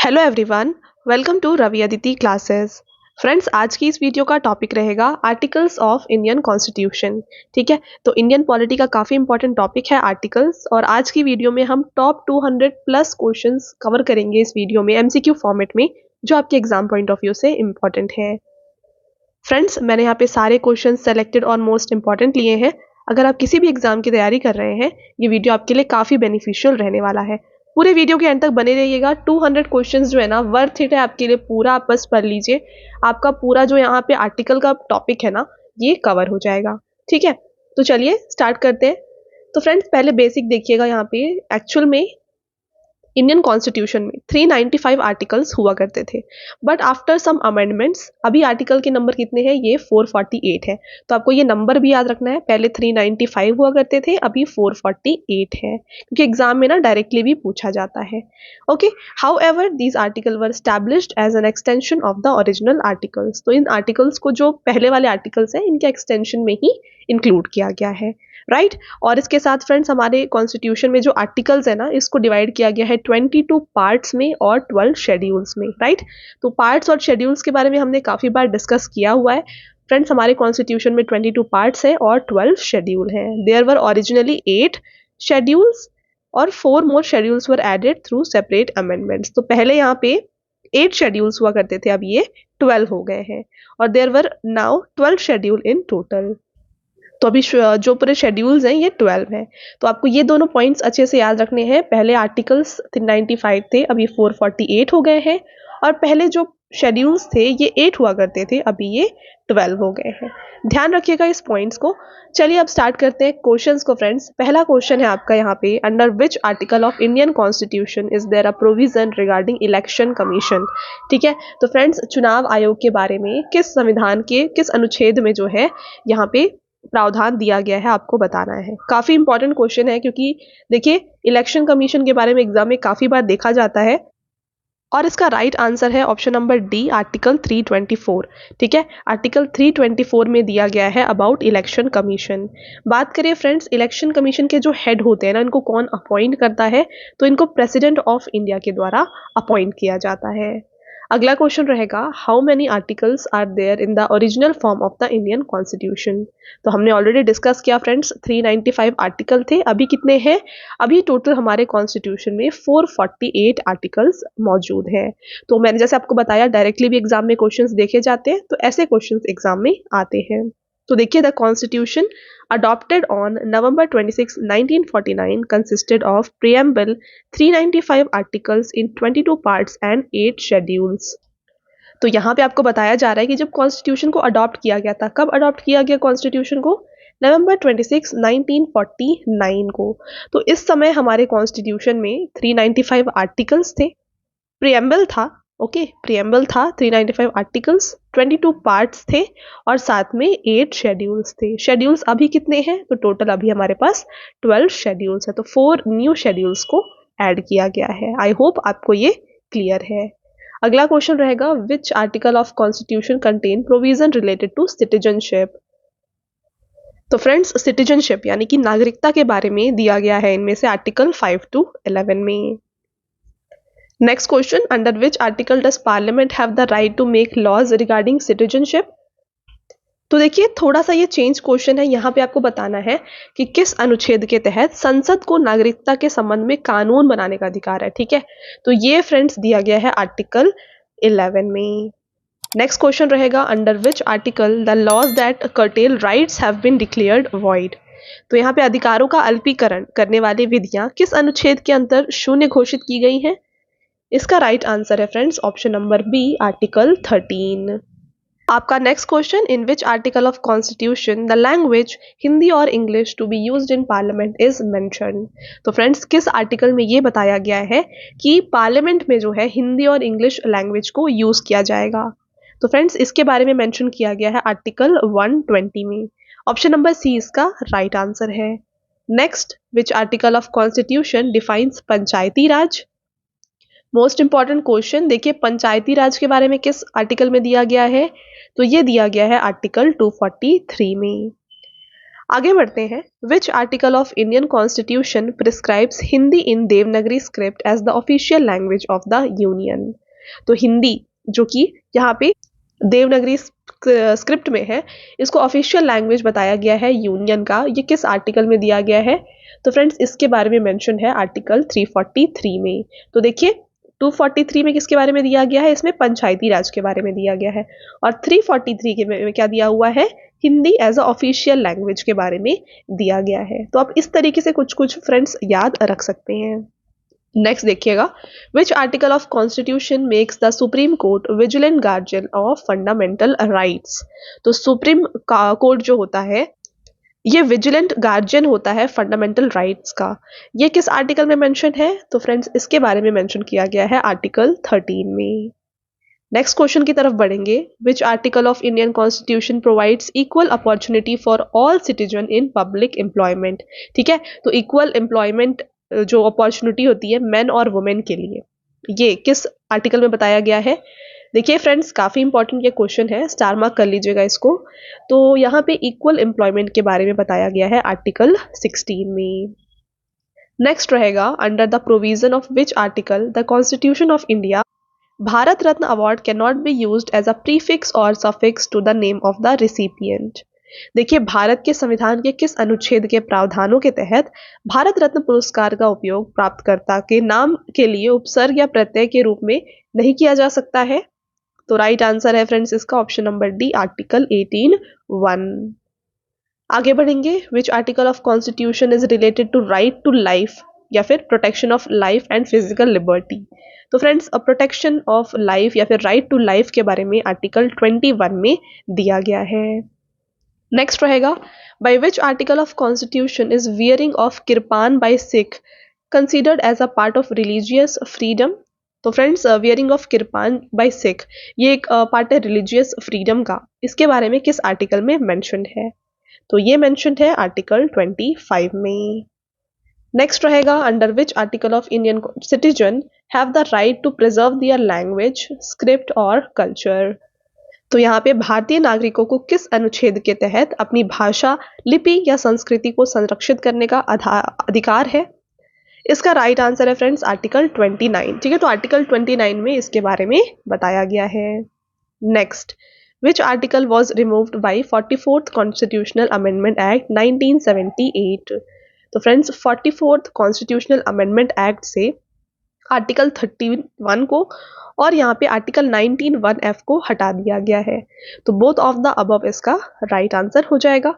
Hello everyone, welcome to Ravi Aditi classes. Friends, आज की इस वीडियो का टॉपिक रहेगा आर्टिकल्स ऑफ इंडियन कॉन्स्टिट्यूशन। ठीक है, तो इंडियन पॉलिटी का काफ़ी इंपॉर्टेंट टॉपिक है आर्टिकल्स, और आज की वीडियो में हम टॉप 200 प्लस क्वेश्चंस कवर करेंगे इस वीडियो में एमसीक्यू फॉर्मेट में, जो आपके एग्जाम पॉइंट ऑफ व्यू से इंपॉर्टेंट है। फ्रेंड्स, मैंने यहाँ पे सारे क्वेश्चन सेलेक्टेड और मोस्ट इंपॉर्टेंट लिए हैं। अगर आप किसी भी एग्जाम की तैयारी कर रहे हैं, ये वीडियो आपके लिए काफ़ी बेनिफिशियल रहने वाला है। पूरे वीडियो के एंड तक बने रहिएगा। 200 क्वेश्चंस जो है ना, वर्थ इट है आपके लिए। पूरा आप बस पढ़ लीजिए, आपका पूरा जो यहाँ पे आर्टिकल का टॉपिक है ना, ये कवर हो जाएगा। ठीक है, तो चलिए स्टार्ट करते हैं। तो फ्रेंड्स, पहले बेसिक देखिएगा। यहाँ पे एक्चुअल में इंडियन कॉन्स्टिट्यूशन में 395 आर्टिकल्स हुआ करते थे, बट आफ्टर सम अमेंडमेंट्स अभी आर्टिकल के नंबर कितने हैं? ये 448 है। तो आपको ये नंबर भी याद रखना है। पहले 395 हुआ करते थे, अभी 448 है, क्योंकि एग्जाम में ना डायरेक्टली भी पूछा जाता है। Okay, however these article were established as an extension of the original articles. तो इन आर्टिकल्स को, जो पहले वाले आर्टिकल्स हैं, इनके एक्सटेंशन में ही इंक्लूड किया गया है। राइट, और इसके साथ फ्रेंड्स, हमारे कॉन्स्टिट्यूशन में जो आर्टिकल्स है ना, इसको डिवाइड किया गया है 22 पार्ट्स में और 12 शेड्यूल्स में। राइट, तो पार्ट्स और शेड्यूल्स के बारे में हमने काफ़ी बार डिस्कस किया हुआ है। फ्रेंड्स, हमारे कॉन्स्टिट्यूशन में 22 पार्ट्स हैं और 12 शेड्यूल हैं। देयर वर ओरिजिनली 8 शेड्यूल्स और 4 मोर शेड्यूल्स वर एडेड थ्रू सेपरेट अमेंडमेंट्स। तो पहले यहाँ पे 8 शेड्यूल्स हुआ करते थे, अब ये 12 हो गए हैं, और there were now 12 schedule in total. तो अभी जो पूरे शेड्यूल्स हैं, ये 12 हैं। तो आपको ये दोनों पॉइंट्स अच्छे से याद रखने हैं। पहले आर्टिकल्स 395 थे, अभी 448 हो गए हैं, और पहले जो शेड्यूल्स थे ये 8 हुआ करते थे, अभी ये 12 हो गए हैं। ध्यान रखिएगा इस पॉइंट्स को। चलिए अब स्टार्ट करते हैं क्वेश्चंस को। फ्रेंड्स, पहला क्वेश्चन है आपका यहाँ पे, under which article of Indian constitution is there a provision regarding election commission. ठीक है, तो फ्रेंड्स, चुनाव आयोग के बारे में किस संविधान के किस अनुच्छेद में जो है यहाँ पे प्रावधान दिया गया है, आपको बताना है। काफी इंपॉर्टेंट क्वेश्चन है, क्योंकि देखिए, इलेक्शन कमीशन के बारे में एग्जाम में काफी बार देखा जाता है, और इसका राइट आंसर है ऑप्शन नंबर डी, आर्टिकल 324। ठीक है, आर्टिकल 324 में दिया गया है अबाउट इलेक्शन कमीशन। बात करें फ्रेंड्स, इलेक्शन कमीशन के जो हेड होते हैं ना, इनको कौन अपॉइंट करता है? तो इनको प्रेसिडेंट ऑफ इंडिया के द्वारा अपॉइंट किया जाता है। अगला क्वेश्चन रहेगा, how many articles are there in the original form of the Indian constitution. तो हमने ऑलरेडी डिस्कस किया फ्रेंड्स, 395 आर्टिकल थे, अभी कितने हैं? अभी टोटल हमारे कॉन्स्टिट्यूशन में 448 आर्टिकल्स मौजूद हैं। तो मैंने जैसे आपको बताया, डायरेक्टली भी एग्जाम में क्वेश्चंस देखे जाते हैं, तो ऐसे क्वेश्चंस एग्जाम में आते हैं। तो देखिए, the constitution adopted on November 26, 1949 consisted of preamble, 395 articles in 22 parts and 8 schedules। तो यहाँ पे आपको बताया जा रहा है कि जब कॉन्स्टिट्यूशन को अडॉप्ट किया गया था, कब अडॉप्ट किया गया कॉन्स्टिट्यूशन को? नवंबर 26, 1949 को। तो इस समय हमारे कॉन्स्टिट्यूशन में 395 आर्टिकल्स थे, प्रियम्बल था। ओके, प्रियम्बल था, 395 आर्टिकल्स, 22 पार्ट्स थे, और साथ में 8 शेड्यूल्स थे। शेड्यूल्स अभी कितने हैं? तो टोटल अभी हमारे पास 12 शेड्यूल्स है, तो 4 न्यू शेड्यूल्स को ऐड किया गया है। आई होप आपको ये क्लियर है। अगला क्वेश्चन रहेगा, which article of constitution contain provision related to citizenship. तो फ्रेंड्स, सिटीजनशिप यानी कि नागरिकता के बारे में दिया गया है इनमें से आर्टिकल 5 to 11 में। Next question, under which article does parliament have the right to make laws regarding citizenship. तो देखिए, थोड़ा सा ये चेंज क्वेश्चन है। यहाँ पे आपको बताना है कि किस अनुच्छेद के तहत संसद को नागरिकता के संबंध में कानून बनाने का अधिकार है। ठीक है, तो ये फ्रेंड्स दिया गया है आर्टिकल 11 में। नेक्स्ट क्वेश्चन रहेगा, under which article the laws that curtail rights have been declared void. तो यहाँ पे अधिकारों का अल्पीकरण करने वाली विधियां किस अनुच्छेद के अंतर शून्य घोषित की गई हैं? इसका राइट आंसर है friends option number B, article 13। आपका next question, in which article of constitution the language Hindi और English to be used in parliament is mention. तो फ्रेंड्स, किस आर्टिकल में ये बताया गया है कि पार्लियामेंट में जो है हिंदी और इंग्लिश लैंग्वेज को यूज किया जाएगा? तो फ्रेंड्स, इसके बारे में मेंशन किया गया है आर्टिकल 120 में। ऑप्शन नंबर सी इसका राइट आंसर है। Next, which article of constitution defines Panchayati Raj. Most important question. देखिए, पंचायती राज के बारे में किस आर्टिकल में दिया गया है? तो ये दिया गया है आर्टिकल 243 में। आगे बढ़ते हैं। Which article of Indian constitution prescribes Hindi in Devanagari script as the official language of the union. तो हिंदी जो कि यहाँ पे देवनागरी स्क्रिप्ट में है, इसको ऑफिशियल लैंग्वेज बताया गया है यूनियन का। ये किस आर्टिकल में दिया गया है? तो फ्रेंड्स इसके बारे में मेंशन है आर्टिकल 343 में। तो देखिए 243 में किसके बारे में दिया गया है? इसमें पंचायती राज के बारे में दिया गया है। और 343 के में क्या दिया हुआ है? Hindi as a official language के बारे में दिया गया है। तो आप इस तरीके से कुछ कुछ फ्रेंड्स याद रख सकते हैं। नेक्स्ट देखिएगा, विच article of constitution makes the supreme court vigilant guardian of fundamental rights. तो सुप्रीम कोर्ट जो होता है ये विजिलेंट गार्जियन होता है फंडामेंटल राइट्स का। ये किस आर्टिकल में मेंशन है? तो फ्रेंड्स इसके बारे में मेंशन किया गया है आर्टिकल 13 में। नेक्स्ट क्वेश्चन की तरफ बढ़ेंगे। Which article of Indian constitution provides equal opportunity for all citizen in public employment. ठीक है, तो इक्वल एम्प्लॉयमेंट जो अपॉर्चुनिटी होती है मेन और वुमेन के लिए, ये किस आर्टिकल में बताया गया है? देखिए फ्रेंड्स काफ़ी इंपॉर्टेंट ये क्वेश्चन है, स्टार मार्क कर लीजिएगा इसको। तो यहाँ पे इक्वल एम्प्लॉयमेंट के बारे में बताया गया है आर्टिकल 16 में। नेक्स्ट रहेगा, under the provision of which article the constitution of India Bharat Ratna award can not be used as a prefix और suffix to the name of the recipient. देखिए भारत के संविधान के किस अनुच्छेद के प्रावधानों के तहत भारत रत्न पुरस्कार का उपयोग प्राप्तकर्ता के नाम के लिए उपसर्ग या प्रत्यय के रूप में नहीं किया जा सकता है? तो राइट आंसर है फ्रेंड्स इसका ऑप्शन नंबर डी, आर्टिकल 18(1). आगे बढ़ेंगे। Which article of constitution is related to right to life या फिर protection of life and physical liberty. तो फ्रेंड्स प्रोटेक्शन ऑफ लाइफ या फिर राइट टू लाइफ के बारे में आर्टिकल 21 में दिया गया है। नेक्स्ट रहेगा, by which article of constitution is wearing of kirpan by Sikh considered as a part of religious freedom. तो friends wearing of kirpan by Sikh ये एक पार्ट है रिलीजियस फ्रीडम का। इसके बारे में किस आर्टिकल में मेंशन्ड है? तो ये मेंशन्ड है आर्टिकल 25 में। नेक्स्ट रहेगा, under which article of Indian citizen have the right to preserve their language, script और कल्चर। तो यहाँ पे भारतीय नागरिकों को किस अनुच्छेद के तहत अपनी भाषा, लिपि या संस्कृति को संरक्षित करने का अधिकार है? इसका राइट आंसर है फ्रेंड्स आर्टिकल 29। ठीक है, तो आर्टिकल 29 में इसके बारे में बताया गया है। Next, which article was removed by 44th constitutional amendment act 1978। तो friends 44th constitutional amendment act से आर्टिकल 31 को और यहाँ पे आर्टिकल 19(1)(f) को हटा दिया गया है। तो बोथ ऑफ द अबव इसका राइट आंसर हो जाएगा।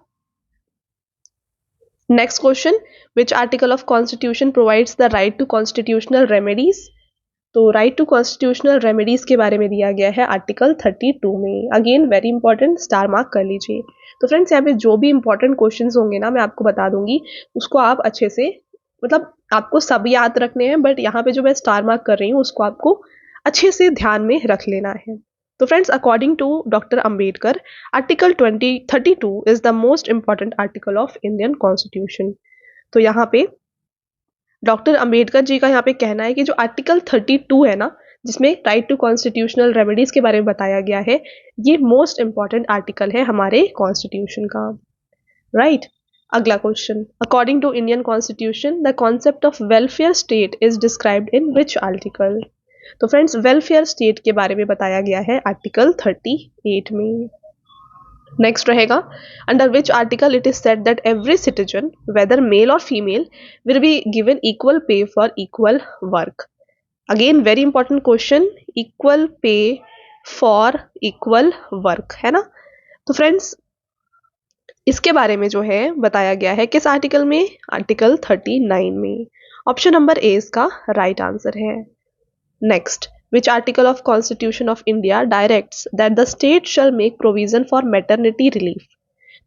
Next question, which article of constitution provides the right to constitutional remedies. तो राइट टू कॉन्स्टिट्यूशनल रेमेडीज के बारे में दिया गया है आर्टिकल 32 में। Again very important, star mark कर लीजिए। तो फ्रेंड्स यहाँ पे जो भी इंपॉर्टेंट क्वेश्चंस होंगे ना मैं आपको बता दूंगी, उसको आप अच्छे से मतलब आपको सब याद रखने हैं, बट यहाँ पे जो मैं स्टार मार्क कर रही हूँ उसको आपको अच्छे से ध्यान में रख लेना है। तो friends according to doctor Ambedkar article 32 is the most important article of Indian constitution. तो यहाँ पे डॉक्टर अंबेडकर जी का यहाँ पे कहना है कि जो आर्टिकल 32 है ना, जिसमें राइट टू कॉन्स्टिट्यूशनल रेमेडीज के बारे में बताया गया है, ये मोस्ट इंपॉर्टेंट आर्टिकल है हमारे कॉन्स्टिट्यूशन का। राइट, अगला question, according to Indian constitution the concept of welfare state is described in which article. तो फ्रेंड्स वेलफेयर स्टेट के बारे में बताया गया है आर्टिकल 38 में। नेक्स्ट रहेगा, under which article it is said that every citizen whether male और female will be given equal pay for equal work. Again very important question, equal pay for equal work है ना। तो friends इसके बारे में जो है बताया गया है किस आर्टिकल में? आर्टिकल 39 में। ऑप्शन नंबर ए इसका राइट आंसर है। Next, which article of Constitution of India directs that the state shall make provision for maternity relief।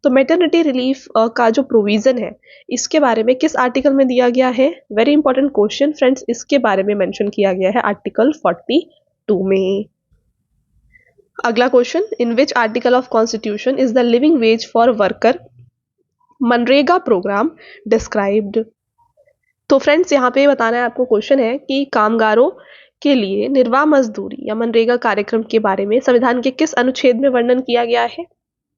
तो maternity relief का जो प्रोविजन है इसके बारे में किस आर्टिकल में दिया गया है? वेरी इंपॉर्टेंट क्वेश्चन फ्रेंड्स, इसके बारे में मेंशन किया गया है आर्टिकल 42 में। अगला question, in which article of constitution is the living wage for worker MNREGA programme described. तो फ्रेंड्स यहाँ पे बताना है आपको, क्वेश्चन है कि कामगारों के लिए निर्वाह मजदूरी या मनरेगा कार्यक्रम के बारे में संविधान के किस अनुच्छेद में वर्णन किया गया है?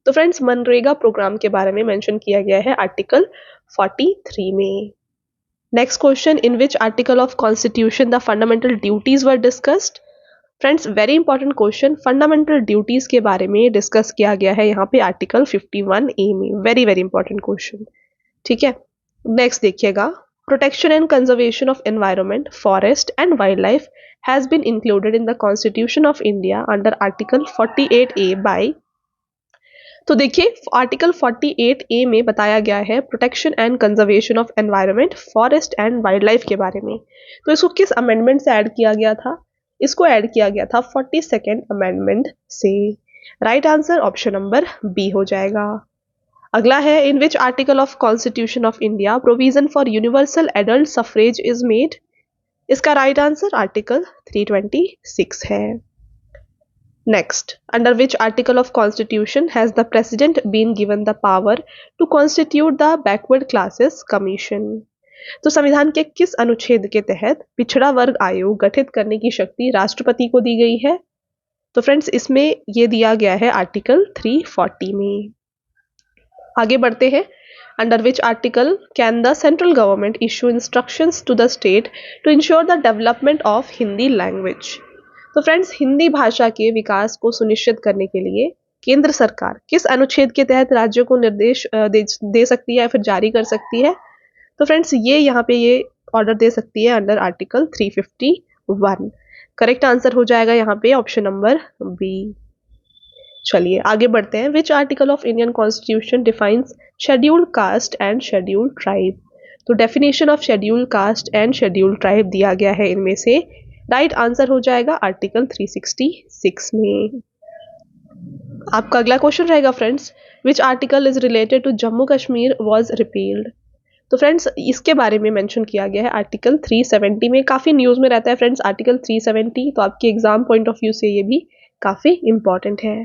तो फ्रेंड्स मनरेगा प्रोग्राम के बारे में मेंशन किया गया है आर्टिकल 43 में। Next question, in which article of constitution the fundamental duties were discussed. Friends very important question, fundamental duties के बारे में डिस्कस किया गया है यहाँ पे आर्टिकल 51A में। वेरी वेरी इंपॉर्टेंट क्वेश्चन, ठीक है। नेक्स्ट देखिएगा, protection and conservation of environment, forest and wildlife has been included in the constitution of India under article 48A by. तो देखिए आर्टिकल 48A में बताया गया है protection and conservation of environment, forest and wildlife के बारे में। तो इसको किस अमेंडमेंट से ऐड किया गया था? इसको ऐड किया गया था 42nd अमेंडमेंट से। Right answer option number B हो जाएगा। अगला है, in which article of constitution of India provision for universal adult suffrage is made. इसका राइट आंसर आर्टिकल 326 है। Next, under which article of Constitution has the President been given the power to constitute the Backward Classes Commission? तो संविधान के किस अनुच्छेद के तहत पिछड़ा वर्ग आयोग गठित करने की शक्ति राष्ट्रपति को दी गई है? तो फ्रेंड्स इसमें ये दिया गया है आर्टिकल 340 में। आगे बढ़ते हैं, under which article can the central government issue instructions to the state to ensure the development of Hindi language. तो फ्रेंड्स हिंदी भाषा के विकास को सुनिश्चित करने के लिए केंद्र सरकार किस अनुच्छेद के तहत राज्यों को निर्देश दे सकती है या फिर जारी कर सकती है? तो फ्रेंड्स ये यहाँ पे ये ऑर्डर दे सकती है अंडर आर्टिकल 351। करेक्ट आंसर हो जाएगा यहाँ पे ऑप्शन नंबर बी। चलिए आगे बढ़ते हैं, which article of Indian constitution defines scheduled caste and scheduled tribe. तो definition of scheduled caste and scheduled tribe दिया गया है इनमें से। राइट आंसर हो जाएगा आर्टिकल 366 में। आपका अगला क्वेश्चन रहेगा friends, which article is related to Jammu Kashmir was repealed. तो फ्रेंड्स इसके बारे में मेंशन किया गया है आर्टिकल 370 में। काफ़ी न्यूज़ में रहता है फ्रेंड्स आर्टिकल 370, तो आपके एग्जाम पॉइंट ऑफ व्यू से ये भी काफ़ी इंपॉर्टेंट है।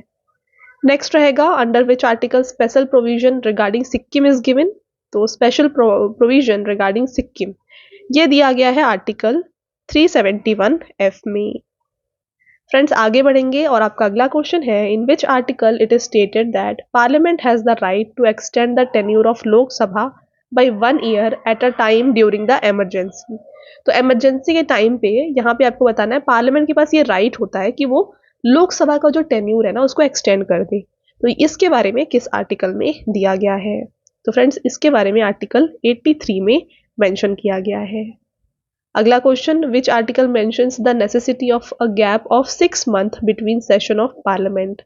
नेक्स्ट रहेगा, under which article special provision regarding Sikkim is given. तो स्पेशल प्रोविजन रिगार्डिंग सिक्किम ये दिया गया है आर्टिकल 371F में। फ्रेंड्स आगे बढ़ेंगे और आपका अगला क्वेश्चन है, in which article it is stated that parliament has the right to extend the tenure of Lok Sabha by 1 year at a time during the emergency. तो इमरजेंसी के टाइम पे यहाँ पे आपको बताना है पार्लियामेंट के पास ये राइट होता है कि वो लोकसभा का जो टेन्यूर है ना उसको एक्सटेंड कर दे। तो इसके बारे में किस आर्टिकल में दिया गया है? तो फ्रेंड्स इसके बारे में आर्टिकल 83 में मेंशन किया गया है। अगला question, which article mentions the necessity of a gap of 6 month between session of parliament.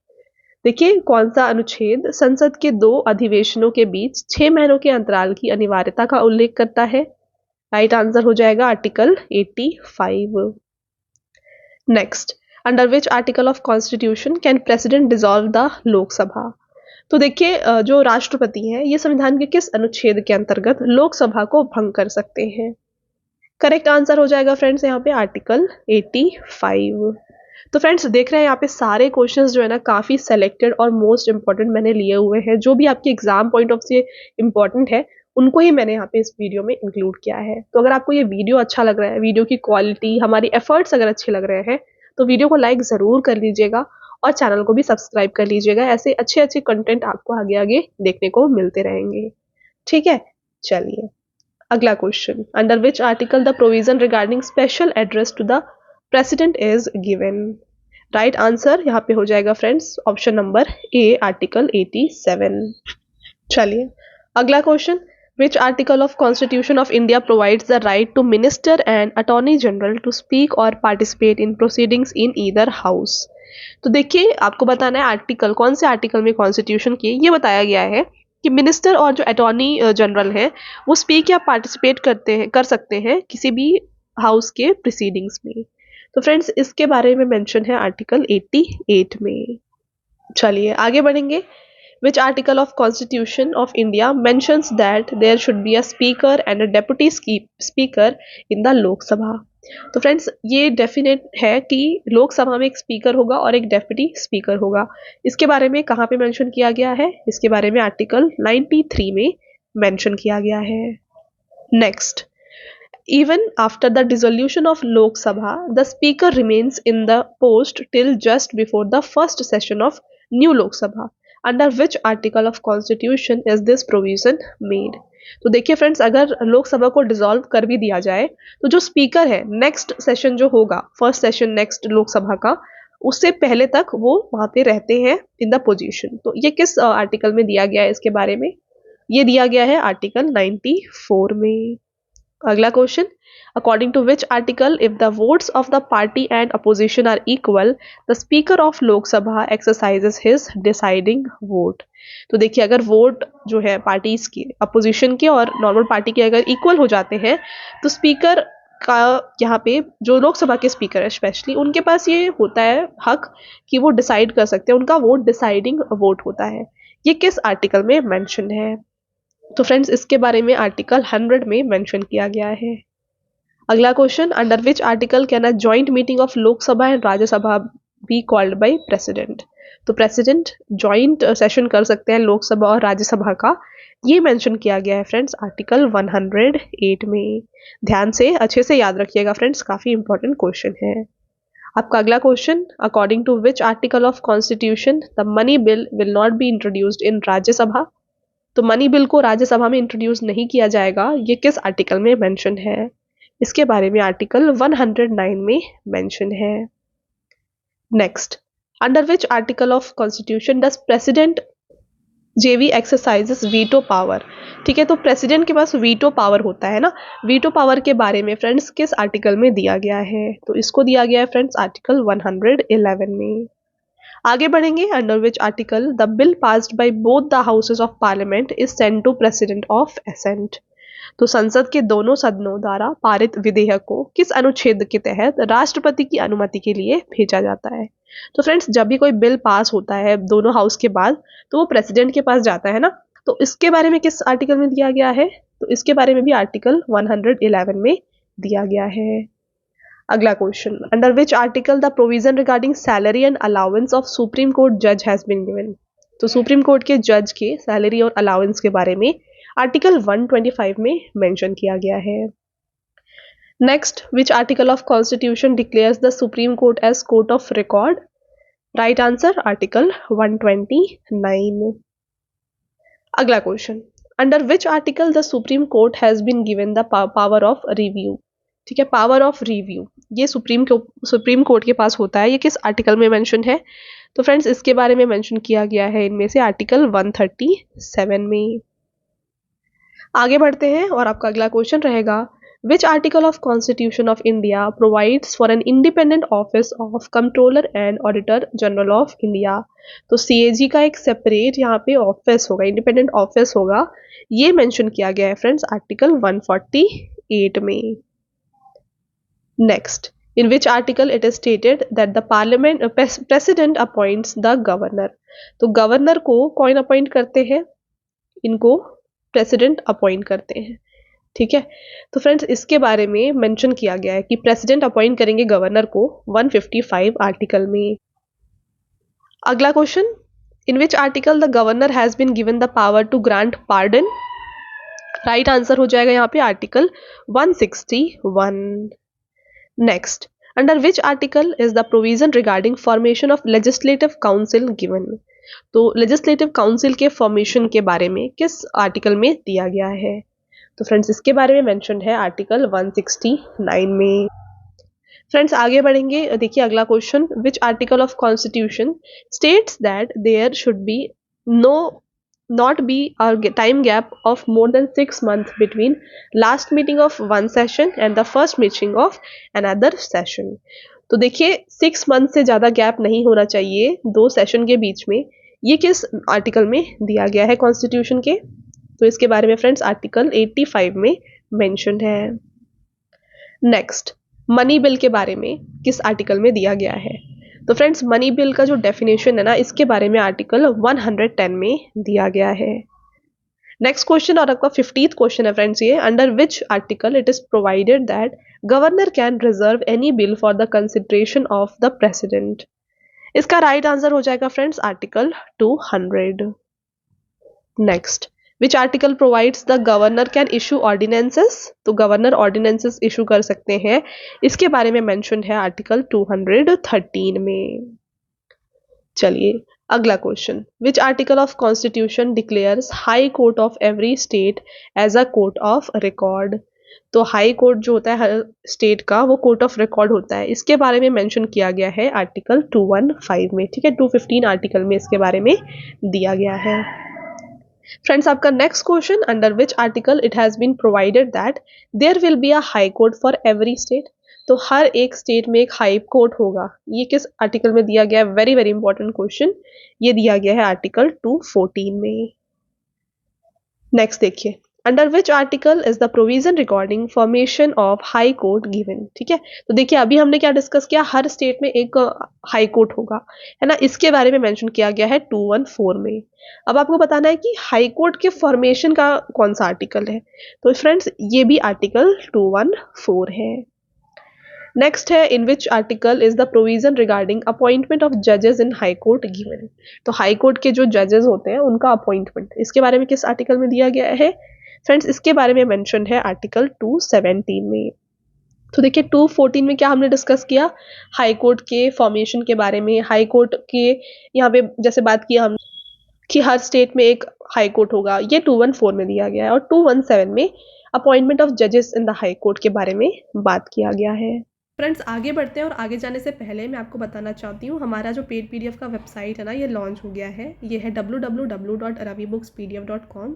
देखिए कौन सा अनुच्छेद संसद के 2 अधिवेशनों के बीच 6 महीनों के अंतराल की अनिवार्यता का उल्लेख करता है? राइट आंसर हो जाएगा article 85। Next, under which article of constitution can president dissolve the Lok Sabha. तो देखिए जो राष्ट्रपति हैं ये संविधान के किस अनुच्छेद के अंतर्गत लोकसभा को भंग कर सकते हैं? करेक्ट आंसर हो जाएगा फ्रेंड्स यहाँ पे आर्टिकल 85। तो फ्रेंड्स देख रहे हैं यहाँ पे सारे क्वेश्चंस जो है ना काफ़ी सेलेक्टेड और मोस्ट इंपॉर्टेंट मैंने लिए हुए हैं, जो भी आपके एग्जाम पॉइंट ऑफ से इंपॉर्टेंट है उनको ही मैंने यहाँ पे इस वीडियो में इंक्लूड किया है। तो अगर आपको ये वीडियो अच्छा लग रहा है, वीडियो की क्वालिटी, हमारी एफर्ट्स अगर अच्छे लग रहे हैं तो वीडियो को लाइक ज़रूर कर लीजिएगा और चैनल को भी सब्सक्राइब कर लीजिएगा। ऐसे अच्छे अच्छे कंटेंट आपको आगे आगे देखने को मिलते रहेंगे, ठीक है। चलिए अगला question, under which article the provision regarding special address to the president is given. Right answer यहाँ पे हो जाएगा friends option number A article 87। चलिए अगला question, which article of constitution of India provides the right to minister and attorney general to speak और participate in proceedings in either house. तो देखिए आपको बताना है आर्टिकल कौन से आर्टिकल में कॉन्स्टिट्यूशन की ये बताया गया है कि मिनिस्टर और जो अटॉर्नी जनरल हैं वो स्पीक या पार्टिसिपेट कर सकते हैं किसी भी हाउस के प्रोसीडिंग्स में। तो फ्रेंड्स इसके बारे में मेंशन है आर्टिकल 88 में। चलिए आगे बढ़ेंगे, which article of constitution of India mentions that there should be a speaker and a deputy speaker in the Lok Sabha. तो फ्रेंड्स ये डेफिनेट है कि लोकसभा में एक स्पीकर होगा और एक डेप्यूटी स्पीकर होगा। इसके बारे में कहाँ पे मेंशन किया गया है? इसके बारे में आर्टिकल 93 में मेंशन किया गया है। Next, even after the dissolution of Lok Sabha, the speaker remains in the post till just before the first session of new Lok Sabha। Under which article of constitution is this provision made. तो देखिए friends, अगर लोकसभा को dissolve कर भी दिया जाए तो जो स्पीकर है, नेक्स्ट सेशन जो होगा, फर्स्ट सेशन नेक्स्ट लोकसभा का, उससे पहले तक वो वहां पे रहते हैं इन द पोजीशन। तो ये किस आर्टिकल में दिया गया है इसके बारे में? ये दिया गया है आर्टिकल 94 में। अगला question, according to which article if the votes of the party and opposition are equal the speaker of Lok Sabha exercises his deciding vote. तो देखिए, अगर वोट जो है पार्टीज के, अपोजिशन के और नॉर्मल पार्टी के अगर इक्वल हो जाते हैं तो स्पीकर का, यहाँ पे जो लोकसभा के स्पीकर है स्पेशली, उनके पास ये होता है हक कि वो डिसाइड कर सकते हैं, उनका वोट डिसाइडिंग वोट होता है। ये किस आर्टिकल में मेंशन है? तो फ्रेंड्स, इसके बारे में आर्टिकल 100 में मेंशन किया गया है। अगला question, under which article can a joint meeting of Lok Sabha and Rajya Sabha be called by president. तो प्रेसिडेंट जॉइंट सेशन कर सकते हैं लोकसभा और राज्यसभा का, ये मेंशन किया गया है फ्रेंड्स आर्टिकल 108 में। ध्यान से अच्छे से याद रखिएगा फ्रेंड्स, काफी इंपॉर्टेंट क्वेश्चन है। आपका अगला question, according to which article of constitution the money bill will not be introduced in Rajya Sabha. तो मनी बिल को राज्यसभा में इंट्रोड्यूस नहीं किया जाएगा, ये किस आर्टिकल में मेंशन है? इसके बारे में आर्टिकल 109 में मेंशन है। Next, under which article of constitution does president जेवी एक्सरसाइजेस वीटो पावर। ठीक है, तो प्रेसिडेंट के पास वीटो पावर होता है ना, वीटो पावर के बारे में फ्रेंड्स किस आर्टिकल में दिया गया है? तो इसको दिया गया है फ्रेंड्स आर्टिकल 111 में। आगे बढ़ेंगे, under which article the bill passed by both the houses of parliament is sent to president of assent. तो संसद के दोनों सदनों द्वारा पारित विधेयक को किस अनुच्छेद के तहत राष्ट्रपति की अनुमति के लिए भेजा जाता है? तो फ्रेंड्स, जब भी कोई बिल पास होता है दोनों हाउस के बाद तो वो प्रेसिडेंट के पास जाता है ना, तो इसके बारे में किस आर्टिकल में दिया गया है? तो इसके बारे में भी आर्टिकल 111 में दिया गया है। अगला question, under which article the provision regarding salary and allowance of supreme court जज हैज बीन गिवन। तो सुप्रीम कोर्ट के जज के सैलरी और अलाउंस के बारे में आर्टिकल 125 में मेंशन किया गया है। Next, which article of constitution declares the supreme court as court of record. Right answer article 129। अगला question, under which article the supreme court has been given the power of review. ठीक है, power of review ये supreme court के पास होता है, ये किस आर्टिकल में मेंशन है? तो फ्रेंड्स, इसके बारे में मेंशन किया गया है इनमें से आर्टिकल 137 में। आगे बढ़ते हैं और आपका अगला क्वेश्चन रहेगा, which article of constitution of India provides for an independent office of controller and auditor general of India. तो सीएजी का एक सेपरेट यहाँ पे ऑफिस होगा, इंडिपेंडेंट ऑफिस होगा, ये मेंशन किया गया है फ्रेंड्स आर्टिकल 148 में। Next, in which article it is stated that the parliament president appoints the governor। तो गवर्नर को कौन अपॉइंट करते हैं? इनको प्रेसिडेंट अपॉइंट करते हैं। ठीक है, तो फ्रेंड्स, इसके बारे में मेंशन किया गया है कि प्रेसिडेंट अपॉइंट करेंगे गवर्नर को 155 आर्टिकल में। अगला question, in which article the governor has been given the power to grant pardon. Right answer हो जाएगा यहाँ पे article 161। Next, under which article is the provision regarding formation of legislative council given. तो legislative council के formation के बारे में किस आर्टिकल में दिया गया है? तो फ्रेंड्स, इसके बारे में मेंशन है आर्टिकल 169 में। फ्रेंड्स, आगे बढ़ेंगे, देखिए अगला question, which article of constitution states that there should be not be a time gap of more than 6 months between last meeting of one session and the first meeting of another session। तो देखिए 6 month से ज़्यादा gap नहीं होना चाहिए दो session के बीच में, ये किस आर्टिकल में दिया गया है कॉन्स्टिट्यूशन के? तो इसके बारे में फ्रेंड्स आर्टिकल 85 में मेंशन है। नेक्स्ट, मनी बिल के बारे में किस आर्टिकल में दिया गया है? तो फ्रेंड्स, मनी बिल का जो डेफिनेशन है ना, इसके बारे में आर्टिकल 110 में दिया गया है। नेक्स्ट क्वेश्चन और आपका 50th क्वेश्चन है फ्रेंड्स ये, under which article it is provided that governor can reserve any bill for the consideration of the president. इसका राइट आंसर हो जाएगा friends article 200। Next, which article provides the governor can issue ordinances. तो governor ordinances issue कर सकते हैं, इसके बारे में मेंशन है आर्टिकल 213 में। चलिए अगला question, which article of constitution declares high court of every state as a court of record. तो हाई कोर्ट जो होता है हर स्टेट का वो कोर्ट ऑफ रिकॉर्ड होता है, इसके बारे में मेंशन किया गया है आर्टिकल 215 में, ठीक है। 215 आर्टिकल में इसके बारे में दिया गया है। फ्रेंड्स आपका next question, under which article it has been provided that there will be a high court for every state. तो हर एक स्टेट में एक हाई कोर्ट होगा, ये किस आर्टिकल में दिया गया है? वेरी वेरी इंपॉर्टेंट क्वेश्चन, ये दिया गया है आर्टिकल 214 में। नेक्स्ट देखिए, under which article is the provision recording formation of high court given, ठीक है। तो देखिए अभी हमने क्या डिस्कस किया, हर स्टेट में एक हाई कोर्ट होगा, है ना, इसके बारे में मेंशन किया गया है 214 में। अब आपको बताना है कि हाई कोर्ट के फॉर्मेशन का कौन सा आर्टिकल है, तो फ्रेंड्स ये भी आर्टिकल 214 है। नेक्स्ट है, in which article is the provision regarding appointment of जजेस इन हाई कोर्ट गिवन। तो हाई कोर्ट के जो जजेस होते हैं उनका अपॉइंटमेंट, इसके बारे में किस आर्टिकल में दिया गया है? फ्रेंड्स इसके बारे में मेंशन है आर्टिकल 217 में। तो देखिए 214 में क्या हमने डिस्कस किया, हाई कोर्ट के फॉर्मेशन के बारे में, हाई कोर्ट के यहाँ पे जैसे बात किया हम कि हर स्टेट में एक हाई कोर्ट होगा, ये 214 में दिया गया है। और 217 में अपॉइंटमेंट ऑफ जजेस इन द हाई कोर्ट के बारे में बात किया गया है। फ्रेंड्स आगे बढ़ते हैं, और आगे जाने से पहले मैं आपको बताना चाहती हूँ हमारा जो पेड पीडीएफ का वेबसाइट है ना, ये लॉन्च हो गया है। ये है www.ravibookspdf.com।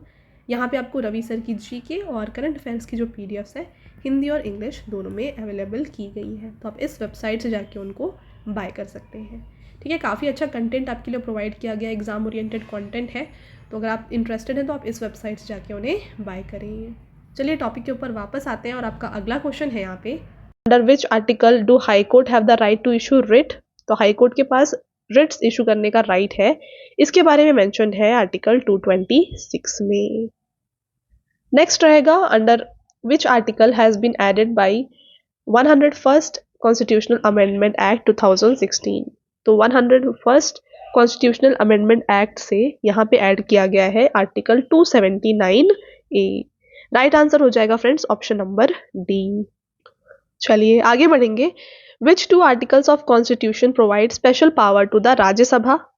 यहाँ पे आपको रवि सर की जीके और करंट अफेयर्स की जो पीडीएफ्स है हिंदी और इंग्लिश दोनों में अवेलेबल की गई है, तो आप इस वेबसाइट से जाके उनको बाय कर सकते हैं, ठीक है। काफ़ी अच्छा कंटेंट आपके लिए प्रोवाइड किया गया, एग्जाम ओरिएंटेड कंटेंट है, तो अगर आप इंटरेस्टेड हैं तो आप इस वेबसाइट से जाके उन्हें बाय करें। चलिए टॉपिक के ऊपर वापस आते हैं, और आपका अगला क्वेश्चन है यहाँ पे, under which article do high court have the right to issue writ. तो हाई कोर्ट के पास रिट्स इशू करने का राइट है, इसके बारे में मेंशन है आर्टिकल 226 में। नेक्स्ट रहेगा, under which article has been added by 101st constitutional amendment act 2016। तो 101st कॉन्स्टिट्यूशनल अमेंडमेंट एक्ट से यहाँ पे ऐड किया गया है आर्टिकल 279A। राइट आंसर हो जाएगा फ्रेंड्स ऑप्शन नंबर डी। चलिए आगे बढ़ेंगे, which two articles of constitution provide special power to the Rajya Sabha.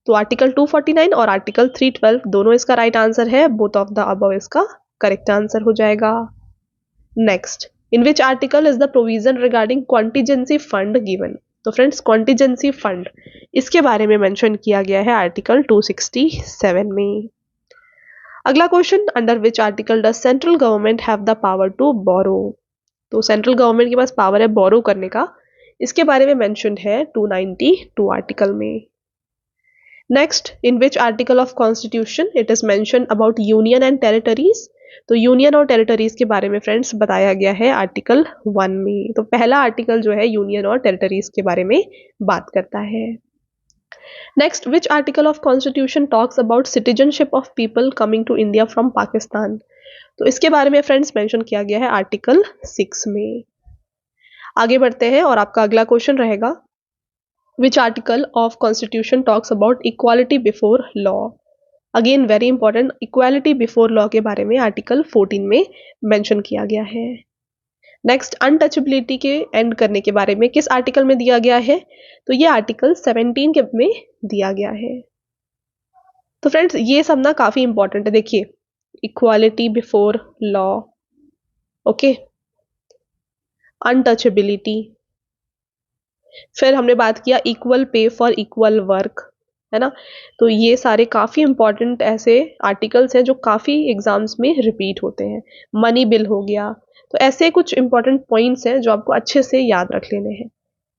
तो आर्टिकल 249 और आर्टिकल 312 दोनों इसका राइट आंसर है, बोथ ऑफ द अबव इसका करेक्ट आंसर हो जाएगा। Next, in which article is the provision regarding contingency fund given. तो friends contingency fund, इसके बारे में मेंशन किया गया है आर्टिकल 267 में। अगला question, under which article does central government have the power to borrow. तो सेंट्रल गवर्नमेंट के पास पावर है बोरो करने का, इसके बारे में मेंशन है 292 आर्टिकल में। Next, in which article of constitution it is mention about union and territories. तो यूनियन और टेरिटरीज के बारे में फ्रेंड्स बताया गया है आर्टिकल 1 में। तो पहला आर्टिकल जो है यूनियन और टेरिटरीज के बारे में बात करता है। Next, which article of constitution talks about citizenship of people coming to India from Pakistan. तो इसके बारे में फ्रेंड्स मेंशन किया गया है आर्टिकल 6 में। आगे बढ़ते हैं, और आपका अगला क्वेश्चन रहेगा, which article of constitution talks about equality before law. Again very important, equality before law के बारे में आर्टिकल 14 में मेंशन किया गया है। नेक्स्ट, अनटचेबिलिटी के एंड करने के बारे में किस आर्टिकल में दिया गया है। तो ये आर्टिकल 17 के में दिया गया है। तो फ्रेंड्स ये सब ना काफी इंपॉर्टेंट है, देखिए equality before law, okay, untouchability, फिर हमने बात किया equal pay for equal work, है ना। तो ये सारे काफ़ी इंपॉर्टेंट ऐसे आर्टिकल्स हैं जो काफ़ी एग्जाम्स में रिपीट होते हैं। मनी बिल हो गया, तो ऐसे कुछ इंपॉर्टेंट पॉइंट्स हैं जो आपको अच्छे से याद रख लेने हैं,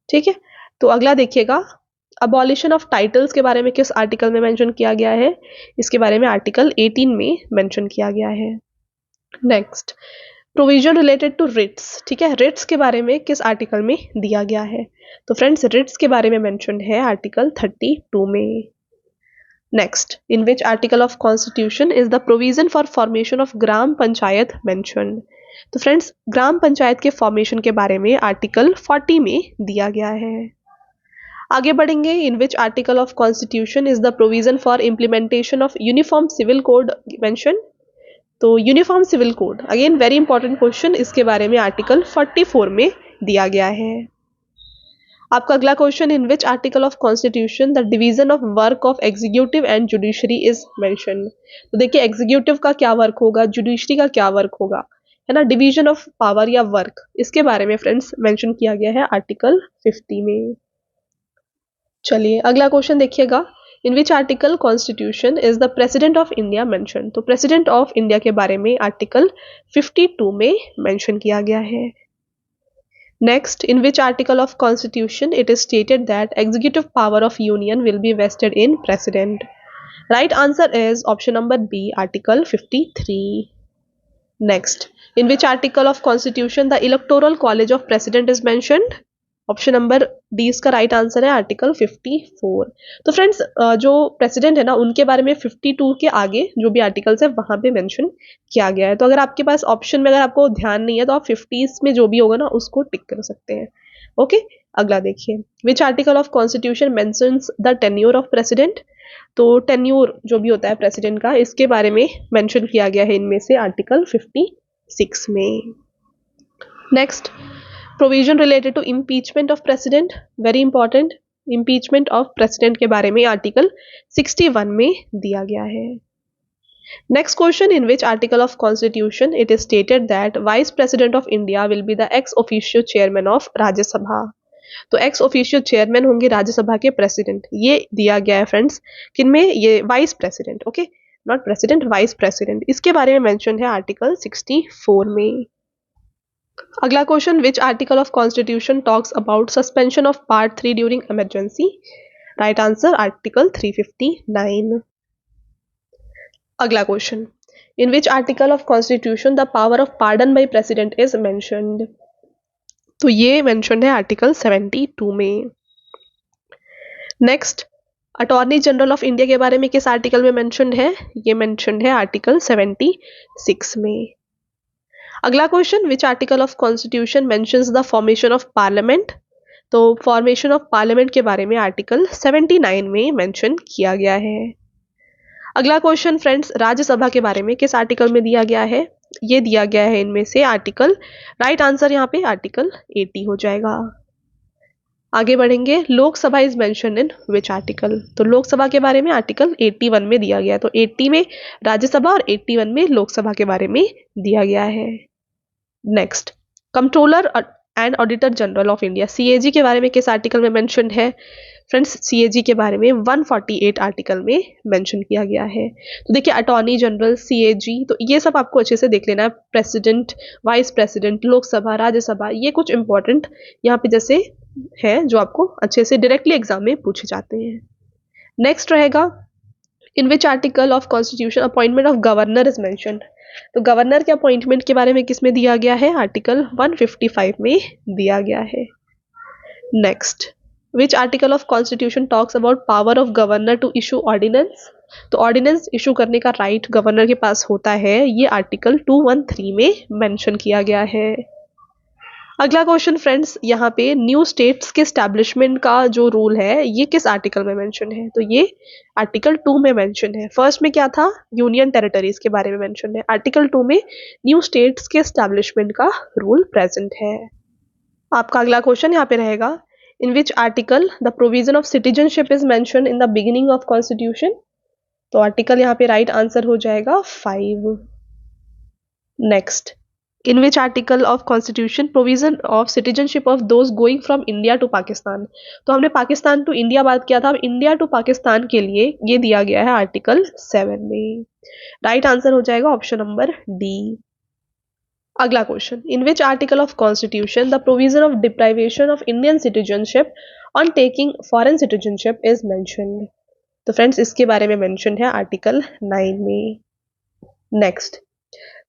ठीक है। तो अगला देखिएगा, अबॉलिशन ऑफ टाइटल्स के बारे में किस आर्टिकल में मेंशन किया गया है। इसके बारे में आर्टिकल 18 में मेंशन किया गया है। Next, provision related to writs, ठीक है, रिट्स के बारे में किस आर्टिकल में दिया गया है। तो फ्रेंड्स रिट्स के बारे में मेंशन है आर्टिकल 32 में। Next, in which article of constitution is the provision for formation of gram panchayat mention. तो फ्रेंड्स ग्राम पंचायत के फॉर्मेशन के बारे में आर्टिकल 40 में दिया गया है। आगे बढ़ेंगे, in which article of constitution is the provision for implementation of uniform civil code mention. तो uniform civil code, again very important question, इसके बारे में आर्टिकल 44 में दिया गया है। आपका अगला question, in which article of constitution the division of work of executive and judiciary is mention. तो देखिए एग्जीक्यूटिव का क्या वर्क होगा, जुडिशरी का क्या वर्क होगा, है ना, डिवीजन ऑफ पावर या वर्क, इसके बारे में फ्रेंड्स मेंशन किया गया है आर्टिकल 50 में। चलिए अगला क्वेश्चन देखिएगा, in which article constitution is the president of India mention. तो प्रेसिडेंट ऑफ इंडिया के बारे में आर्टिकल 52 में मेंशन किया गया है। Next, in which article of constitution it is stated that executive power of union will be vested in president? Right answer is option number B, article 53. Next, in which article of constitution the electoral college of president is mentioned? Option number D इसका right answer है, article 54। तो friends जो president है ना उनके बारे में 52 के आगे जो भी आर्टिकल्स है वहां पे मेंशन किया गया है। तो अगर आपके पास ऑप्शन में अगर आपको ध्यान नहीं है तो आप 50 में जो भी होगा ना उसको टिक कर सकते हैं। ओके, अगला देखिए, which article of constitution mentions the tenure of president. तो टेन्योर जो भी होता है प्रेसिडेंट का, इसके बारे में मेंशन किया गया है इनमें से आर्टिकल 56 में। Next, provision related to impeachment of president, very important, impeachment of president के बारे में आर्टिकल 61 में दिया गया है। Next question, in which article of constitution it is stated that vice president of India will be the ex officio chairman of Rajya Sabha. तो ex officio chairman होंगे राज्यसभा के प्रेसिडेंट, ये दिया गया है फ्रेंड्स किनमें, ये vice president, okay, not president, vice president, इसके बारे में मेंशन है आर्टिकल 64 में। अगला question, which article of constitution talks about suspension of part 3 during emergency. Right answer article 359। अगला question, in which article of constitution the power of pardon by president is mentioned. तो ये mention है article 72 में। Next, attorney general of India के बारे में किस article में मेंशन्ड है, ये मेंशन्ड है आर्टिकल 76 में। अगला question, which article of constitution mentions the formation of parliament. तो फॉर्मेशन ऑफ पार्लियामेंट के बारे में आर्टिकल 79 में मेंशन किया गया है। अगला क्वेश्चन फ्रेंड्स, राज्यसभा के बारे में किस आर्टिकल में दिया गया है, ये दिया गया है इनमें से आर्टिकल, राइट आंसर यहाँ पे आर्टिकल 80 हो जाएगा। आगे बढ़ेंगे, Lok Sabha is mention in which article. तो लोकसभा के बारे में आर्टिकल 81 में दिया गया है। तो 80 में राज्यसभा और 81 में लोकसभा के बारे में दिया गया है। Next, controller and auditor general of India, CAG के बारे में किस आर्टिकल में मेंशन है। फ्रेंड्स सीएजी के बारे में 148 आर्टिकल में मेंशन किया गया है। तो देखिए अटॉर्नी जनरल, सीएजी, तो ये सब आपको अच्छे से देख लेना है, president, vice president, Lok Sabha, Rajya Sabha, ये कुछ इंपॉर्टेंट यहाँ पे जैसे है जो आपको अच्छे से डायरेक्टली एग्जाम में पूछे जाते हैं। नेक्स्ट रहेगा, in which article of constitution appointment of governor is mentioned. तो गवर्नर के अपॉइंटमेंट के बारे में किस में दिया गया है, आर्टिकल 155 में दिया गया है। Next, which article of constitution talks about power of governor to issue ordinance. तो ऑर्डिनेंस इशू करने का राइट गवर्नर के पास होता है, ये आर्टिकल 213 में मेंशन किया गया है। अगला क्वेश्चन फ्रेंड्स, यहाँ पे न्यू स्टेट्स के स्टैब्लिशमेंट का जो रूल है ये किस आर्टिकल में मेंशन है। तो ये आर्टिकल 2 में मेंशन है। फर्स्ट में क्या था, यूनियन टेरिटरीज के बारे में मेंशन है, आर्टिकल 2 में न्यू स्टेट्स के स्टैब्लिशमेंट का रूल प्रेजेंट है। आपका अगला क्वेश्चन यहाँ पे रहेगा, in which article the provision of citizenship is mention in the beginning of constitution. तो आर्टिकल यहाँ पे राइट आंसर हो जाएगा 5। Next, in which article of constitution provision of citizenship of those going from India to Pakistan। तो हमने Pakistan to India बात किया था, अब इंडिया टू पाकिस्तान के लिए ये दिया गया है आर्टिकल 7 में। राइट आंसर हो जाएगा ऑप्शन नंबर डी। अगला question, in which article of constitution the provision of deprivation of Indian citizenship on taking foreign citizenship is mentioned. तो फ्रेंड्स इसके बारे में मेंशन है आर्टिकल 9 में। नेक्स्ट,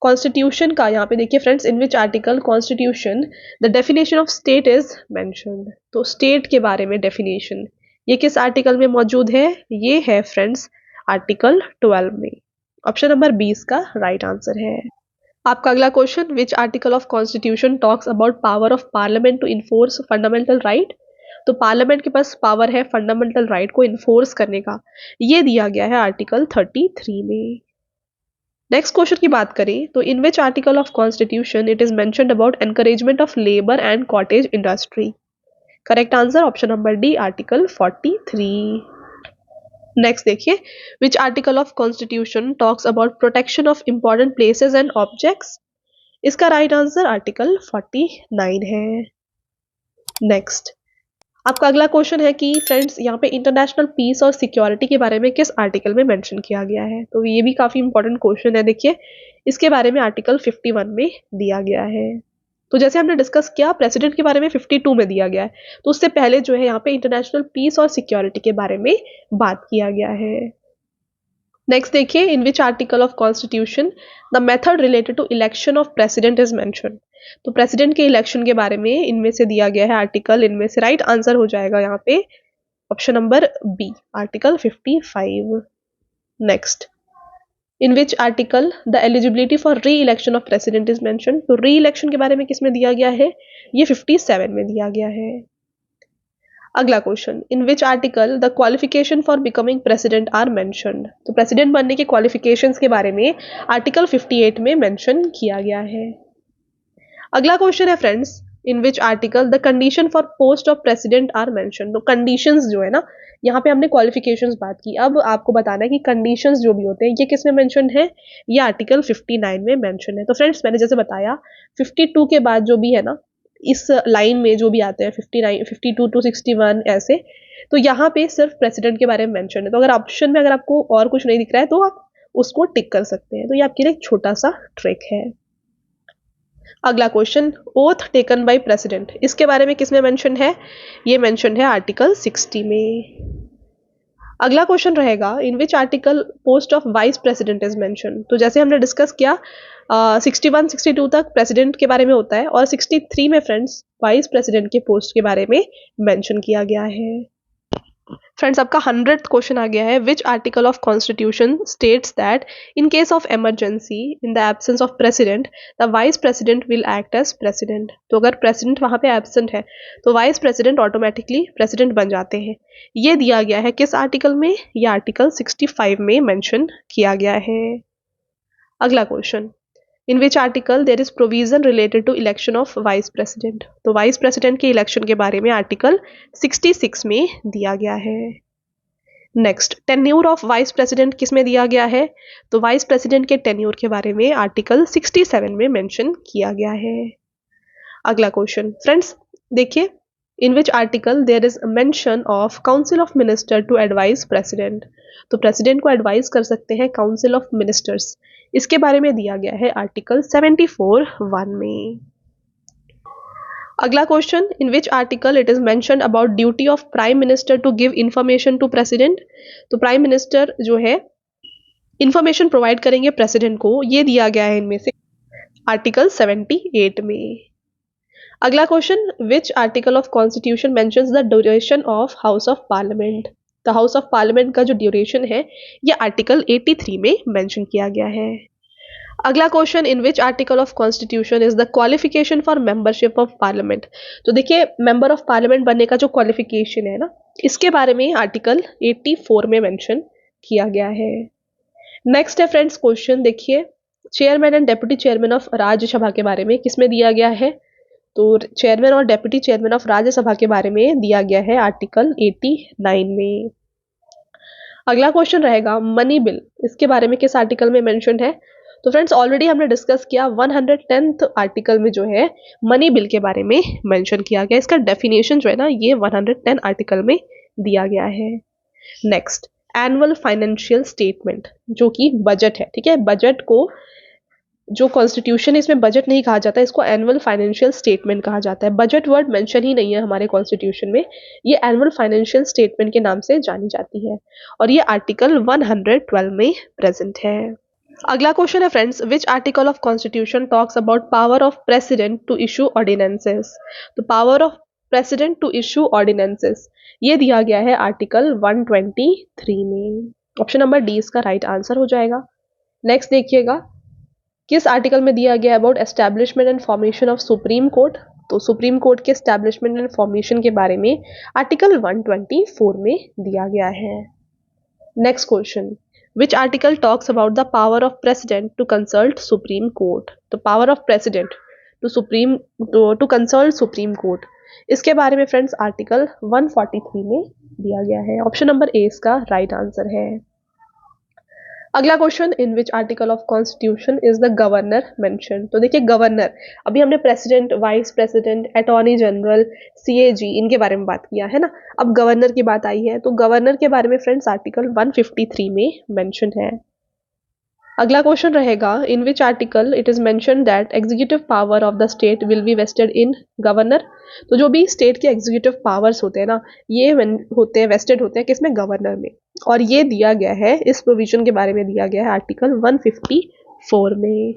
कॉन्स्टिट्यूशन का यहाँ पे देखिए friends, in which article constitution the definition of state is mentioned. तो स्टेट के बारे में डेफिनेशन ये किस आर्टिकल में मौजूद है, ये है फ्रेंड्स आर्टिकल 12 में। ऑप्शन नंबर 20 का राइट आंसर है। आपका अगला question, which article of constitution talks about power of parliament to enforce fundamental right. तो पार्लियामेंट के पास पावर है फंडामेंटल राइट को इन्फोर्स करने का, ये दिया गया है आर्टिकल 33 में। नेक्स्ट क्वेश्चन की बात करें तो in which article of constitution it is mentioned about encouragement of labour and cottage industry. Correct answer option number D, article 43। Next देखिए, which article of constitution talks about protection of important places and objects. इसका right answer article 49 है। Next आपका अगला question है कि friends यहाँ पे international piece और सिक्योरिटी के बारे में किस आर्टिकल में मेंशन किया गया है। तो ये भी काफ़ी इंपॉर्टेंट क्वेश्चन है। देखिए, इसके बारे में आर्टिकल 51 में दिया गया है। तो जैसे हमने डिस्कस किया, प्रेसिडेंट के बारे में 52 में दिया गया है, तो उससे पहले जो है यहाँ पे इंटरनेशनल पीस और सिक्योरिटी के बारे में बात किया गया है। नेक्स्ट देखिए, in which article of constitution the method related to election of president is mention. तो प्रेसिडेंट के इलेक्शन के बारे में इनमें से दिया गया है आर्टिकल, इनमें से राइट आंसर हो जाएगा यहाँ पे option number B, article 55। Next, in which article the eligibility for re election of president is mention. तो री इलेक्शन के बारे में किसमें दिया गया है, ये 57 में दिया गया है। अगला question, in which article the qualification for becoming president are mentioned. तो प्रेसिडेंट बनने के क्वालिफिकेशंस के बारे में आर्टिकल 58 में मेंशन किया गया है। अगला क्वेश्चन है friends, in which article the condition for post of president are mention. तो कंडीशंस जो है ना, यहाँ पे हमने क्वालिफिकेशंस बात की, अब आपको बताना है कि कंडीशंस जो भी होते हैं ये किस में मेंशन है, ये आर्टिकल 59 में मेंशन है। तो फ्रेंड्स मैंने जैसे बताया 52 के बाद जो भी है ना, इस लाइन में जो भी आते हैं 59, 52 टू 61 ऐसे, तो यहाँ पे सिर्फ प्रेसिडेंट के बारे में मेंशन है। तो अगर ऑप्शन में अगर आपको और कुछ नहीं दिख रहा है तो आप उसको टिक कर सकते हैं। तो ये आपके लिए एक छोटा सा ट्रिक है। अगला question, oath taken by president, इसके बारे में किसमें मेंशन है, ये मेंशन है आर्टिकल 60 में। अगला क्वेश्चन रहेगा, in which article post of vice president is mention. तो जैसे हमने डिस्कस किया 61 62 तक प्रेसिडेंट के बारे में होता है, और 63 में फ्रेंड्स वाइस प्रेसिडेंट के पोस्ट के बारे में मेंशन किया गया है। फ्रेंड्स आपका 100th क्वेश्चन आ गया है, which article of constitution states that in case of emergency in the absence of president the vice president will act as president. तो अगर प्रेसिडेंट वहाँ पे एब्सेंट है तो वाइस प्रेसिडेंट ऑटोमेटिकली प्रेसिडेंट बन जाते हैं। ये दिया गया है किस आर्टिकल में, ये आर्टिकल 65 में मेंशन किया गया है। अगला question, in which article there is provision related to election of vice president. तो वाइस प्रेसिडेंट के इलेक्शन के बारे में आर्टिकल 66 में दिया गया है। Next, tenure of vice president किस में दिया गया है, तो वाइस प्रेसिडेंट के टेन्योर के बारे में आर्टिकल 67 में मेंशन किया गया है। अगला क्वेश्चन फ्रेंड्स देखिए, in which article there is mention of council of minister to advise president. तो प्रेसिडेंट को एडवाइज कर सकते हैं काउंसिल ऑफ मिनिस्टर्स, इसके बारे में दिया गया है आर्टिकल 74(1) में। अगला question, in which article it is mentioned about duty of prime minister to give information to president. तो प्राइम मिनिस्टर जो है इंफॉर्मेशन प्रोवाइड करेंगे प्रेसिडेंट को, ये दिया गया है इनमें से आर्टिकल 78 में। अगला question, which article of constitution mentions the duration of house of parliament. तो हाउस ऑफ पार्लियामेंट का जो ड्यूरेशन है ये आर्टिकल 83 में मेंशन किया गया है। अगला question, in which article of constitution is the qualification for membership of parliament. तो देखिए, मेंबर ऑफ पार्लियामेंट बनने का जो क्वालिफिकेशन है ना, इसके बारे में आर्टिकल 84 में मेंशन किया गया है। नेक्स्ट है फ्रेंड्स क्वेश्चन, देखिए chairman and deputy chairman of Rajya Sabha के बारे में किसमें दिया गया है। तो चेयरमैन और डेप्यूटी चेयरमैन ऑफ राज्यसभा के बारे में दिया गया है आर्टिकल 89 में। अगला क्वेश्चन रहेगा मनी बिल, इसके बारे में किस आर्टिकल में मेंशन है। तो फ्रेंड्स ऑलरेडी हमने डिस्कस किया 110th आर्टिकल में जो है मनी बिल के बारे में मेंशन किया गया। इसका डेफिनेशन जो है ना ये 110 आर्टिकल में दिया गया है। नेक्स्ट, एनुअल फाइनेंशियल स्टेटमेंट जो कि बजट है, ठीक है, बजट को जो कॉन्स्टिट्यूशन है इसमें बजट नहीं कहा जाता, इसको एनुअल फाइनेंशियल स्टेटमेंट कहा जाता है। बजट वर्ड मेंशन ही नहीं है हमारे कॉन्स्टिट्यूशन में, ये एनुअल फाइनेंशियल स्टेटमेंट के नाम से जानी जाती है और ये आर्टिकल 112 में प्रेजेंट है। अगला क्वेश्चन है friends, which article of constitution talks about power of president to issue ordinances. तो power of president to issue ordinances ये दिया गया है आर्टिकल 123 में। ऑप्शन नंबर डी इसका राइट आंसर हो जाएगा। नेक्स्ट देखिएगा, किस आर्टिकल में दिया गया about establishment and formation of supreme court. तो सुप्रीम कोर्ट के एस्टैब्लिशमेंट एंड फॉर्मेशन के बारे में आर्टिकल 124 में दिया गया है। Next question, which article talks about the power of president to consult supreme court. तो power of president to consult supreme court इसके बारे में फ्रेंड्स आर्टिकल 143 में दिया गया है। ऑप्शन नंबर ए इसका राइट आंसर है। अगला question, in which article of constitution is the governor mention. तो देखिए गवर्नर, अभी हमने president, vice president, attorney general, CAG इनके बारे में बात किया है ना। अब गवर्नर की बात आई है, तो गवर्नर के बारे में फ्रेंड्स आर्टिकल 153 में मेंशन है। अगला क्वेश्चन रहेगा, in which article it is mention that executive power of the state will be vested in governor. तो जो भी स्टेट के एग्जीक्यूटिव पावर्स होते हैं ना, ये होते हैं वेस्टेड होते हैं किसमें, गवर्नर में। और ये दिया गया है, इस प्रोविजन के बारे में दिया गया है आर्टिकल 154 में।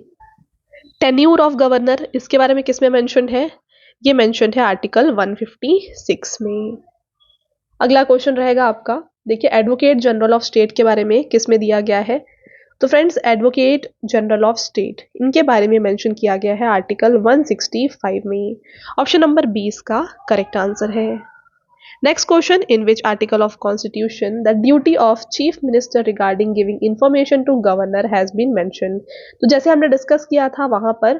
टेन्यूर ऑफ गवर्नर, इसके बारे में किसमें मेंशन है, ये मेंशन है आर्टिकल 156 में। अगला क्वेश्चन रहेगा आपका, देखिए एडवोकेट जनरल ऑफ स्टेट के बारे में किसमें दिया गया है। तो friends advocate general of state इनके बारे में मेंशन किया गया है आर्टिकल 165 में। ऑप्शन नंबर 20 का करेक्ट आंसर है। Next question, in which article of constitution the duty of chief minister regarding giving information to governor has been mention. तो जैसे हमने डिस्कस किया था, वहां पर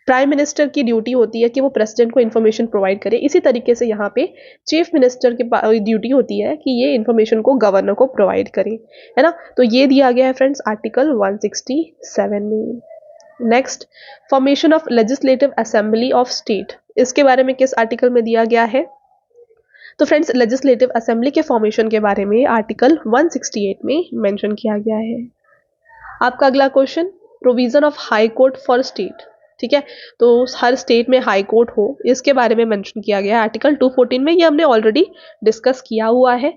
प्राइम मिनिस्टर की ड्यूटी होती है कि वो प्रेसिडेंट को इन्फॉर्मेशन प्रोवाइड करे। इसी तरीके से यहाँ पे चीफ मिनिस्टर की ड्यूटी होती है कि ये इन्फॉर्मेशन को गवर्नर को प्रोवाइड करे, है ना। तो ये दिया गया है फ्रेंड्स आर्टिकल 167 में। Next, formation of legislative assembly of state, इसके बारे में किस आर्टिकल में दिया गया है। तो फ्रेंड्स लेजिस्लेटिव असेंबली के फॉर्मेशन के बारे में आर्टिकल 168 में मेंशन किया गया है। आपका अगला question, provision of high court for state, ठीक है। तो हर स्टेट में हाई कोर्ट हो, इसके बारे में मेंशन किया गया है आर्टिकल 214 में। ये हमने ऑलरेडी डिस्कस किया हुआ है।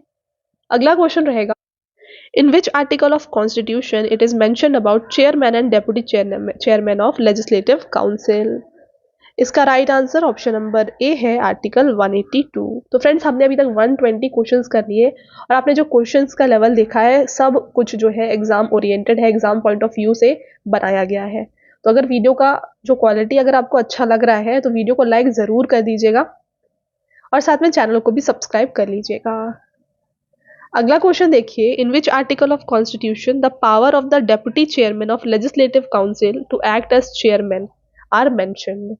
अगला क्वेश्चन रहेगा, in which article of constitution it is mentioned about chairman and deputy chairman of legislative council. इसका right answer option number A है आर्टिकल 182। तो फ्रेंड्स हमने अभी तक 120 क्वेश्चंस कर लिए, और आपने जो क्वेश्चंस का लेवल देखा है सब कुछ जो है एग्जाम ओरिएंटेड है, एग्जाम पॉइंट ऑफ व्यू से बनाया गया है। तो अगर वीडियो का जो क्वालिटी अगर आपको अच्छा लग रहा है तो वीडियो को लाइक ज़रूर कर दीजिएगा, और साथ में चैनल को भी सब्सक्राइब कर लीजिएगा। अगला क्वेश्चन देखिए, in which article of constitution the power of the deputy chairman of legislative council to act as chairman are mentioned.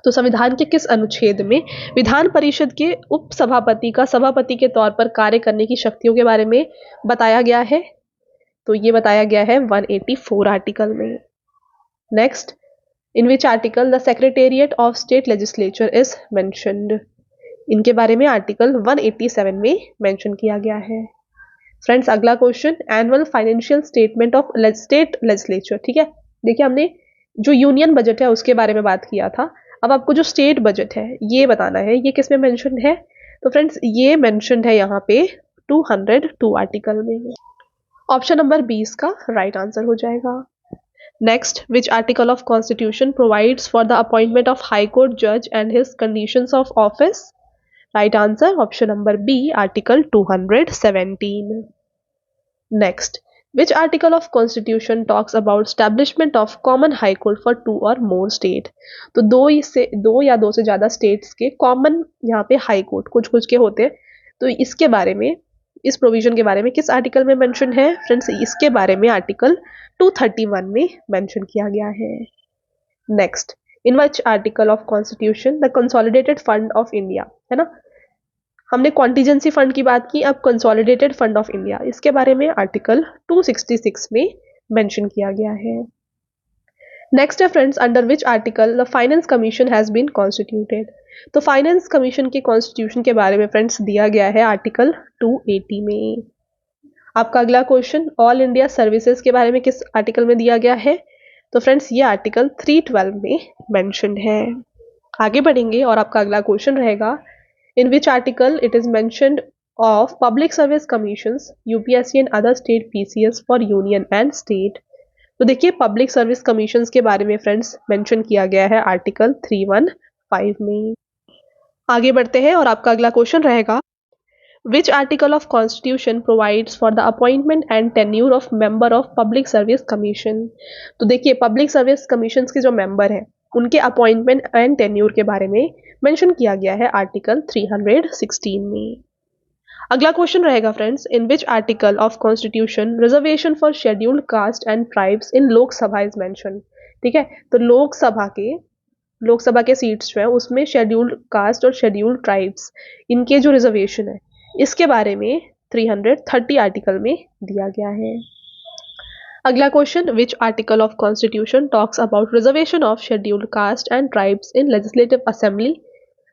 तो संविधान के किस अनुच्छेद में विधान परिषद के उप सभापति का सभापति के तौर पर कार्य करने की शक्तियों के बारे में बताया गया है। तो ये बताया गया है 184 आर्टिकल में। Next, in which article the secretariat of state legislature is mentioned. इनके बारे में आर्टिकल 187 में मेंशन किया गया है। फ्रेंड्स अगला question, annual financial statement of state legislature, ठीक है। देखिए हमने जो यूनियन बजट है उसके बारे में बात किया था, अब आपको जो स्टेट बजट है ये बताना है, ये किस में मेंशन है। तो फ्रेंड्स ये मेंशन है यहाँ पे 202 आर्टिकल में। ऑप्शन नंबर 20 का राइट आंसर हो जाएगा। Next, which article of constitution provides for the appointment of high court जज and his conditions of office. Right answer option number B article 217। नेक्स्ट, which article of constitution talks about establishment of common high court for 2 or more state। तो दो या दो से ज्यादा states के common यहाँ पे हाई कोर्ट कुछ कुछ के होते हैं। तो इसके बारे में, इस प्रोविजन के बारे में किस आर्टिकल में मेंशन है फ्रेंड्स, इसके बारे में आर्टिकल 231 में मेंशन किया गया है। Next, in which article of constitution the consolidated fund of India, है ना, हमने कॉन्टीजेंसी फंड की बात की, अब कंसोलिडेटेड फंड ऑफ इंडिया, इसके बारे में आर्टिकल 266 में मेंशन किया गया है। नेक्स्ट है friends, under which article the finance commission has been constituted. तो फाइनेंस कमीशन के कॉन्स्टिट्यूशन के बारे में फ्रेंड्स दिया गया है आर्टिकल 280 में। आपका अगला क्वेश्चन, ऑल इंडिया सर्विसेज के बारे में किस आर्टिकल में दिया गया है। तो फ्रेंड्स ये आर्टिकल 312 में मेंशन्ड है। आगे बढ़ेंगे और आपका अगला क्वेश्चन रहेगा, in which article it is mentioned of public service commissions UPSC and other state PCS for union and state। तो देखिए पब्लिक सर्विस कमीशंस के बारे में फ्रेंड्स मेंशन किया गया है आर्टिकल 315 में। आगे बढ़ते हैं और आपका अगला क्वेश्चन रहेगा, which article of constitution provides for the appointment and tenure of member of public service commission। तो देखिए पब्लिक सर्विस कमीशंस के जो मेंबर हैं उनके अपॉइंटमेंट एंड टेन्यूर के बारे में मेंशन किया गया है आर्टिकल 316 में। अगला क्वेश्चन रहेगा friends, in which article of constitution reservation for scheduled caste and tribes in Lok Sabha is mention. ठीक है, तो लोकसभा के लोकसभा के सीट्स जो है उसमें शेड्यूल्ड कास्ट और शेड्यूल्ड ट्राइब्स इनके जो रिजर्वेशन है इसके बारे में 330 आर्टिकल में दिया गया है। अगला question, which article of constitution talks about reservation of scheduled caste and tribes in legislative assembly.